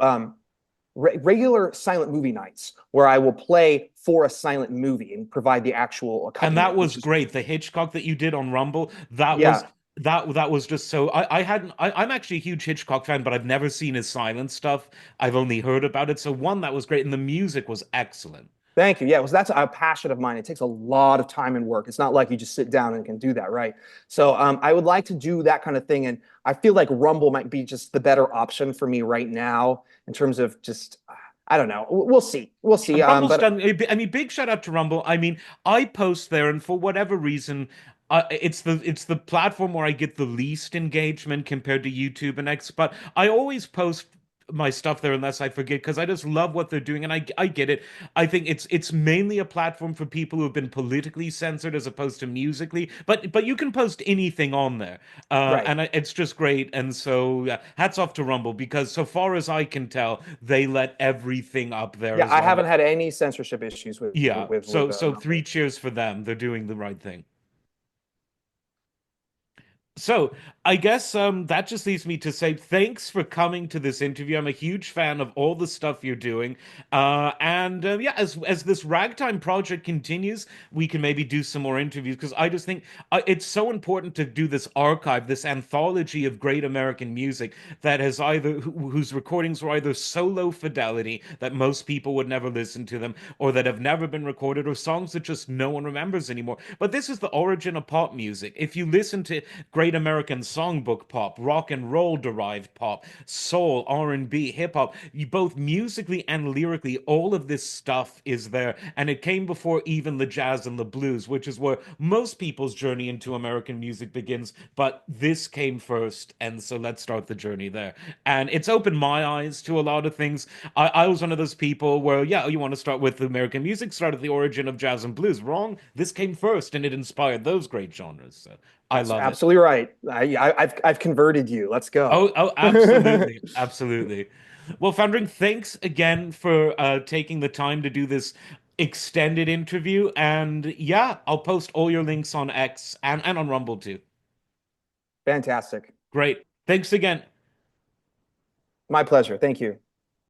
regular silent movie nights where I will play for a silent movie and provide the actual And that accompaniment, was which is great. The Hitchcock that you did on Rumble, yeah. that was just so I hadn't I'm actually a huge Hitchcock fan, but I've never seen his silent stuff. I've only heard about it. So one, that was great, and the music was excellent. Thank you. Yeah, well, that's a passion of mine. It takes a lot of time and work. It's not like you just sit down and can do that, right? So I would like to do that kind of thing, and I feel like Rumble might be just the better option for me right now in terms of just I don't know. We'll see. We'll see. Rumble's But done. I mean, big shout out to Rumble. I mean, I post there, and for whatever reason, it's the platform where I get the least engagement compared to YouTube and X. But I always post my stuff there unless I forget because I just love what they're doing, and I get it. I think it's mainly a platform for people who have been politically censored as opposed to musically. But you can post anything on there, right. it's just great. And so yeah, hats off to Rumble because so far as I can tell, they let everything up there Yeah, as I long as haven't had any censorship issues with yeah. with with So three Rumble. cheers for them. They're doing the right thing. So I guess that just leaves me to say thanks for coming to this interview. I'm a huge fan of all the stuff you're doing, and yeah, as this ragtime project continues, we can maybe do some more interviews because I just think it's so important to do this archive, this anthology of great American music that has whose recordings were either so low fidelity that most people would never listen to them, or that have never been recorded, or songs that just no one remembers anymore. But this is the origin of pop music. If you listen to great American songbook pop, rock and roll derived pop, soul, R&B, hip hop, both musically and lyrically, all of this stuff is there. And it came before even the jazz and the blues, which is where most people's journey into American music begins. But this came first. And so let's start the journey there. And it's opened my eyes to a lot of things. I was one of those people where, yeah, you want to start with American music, start at the origin of jazz and blues. Wrong. This came first and it inspired those great genres. So I That's love it. absolutely right. I've converted you. Let's go. Oh, absolutely. Absolutely. Well, Foundring, thanks again for taking the time to do this extended interview. And yeah, I'll post all your links on X and on Rumble too. Fantastic. Great. Thanks again. My pleasure. Thank you.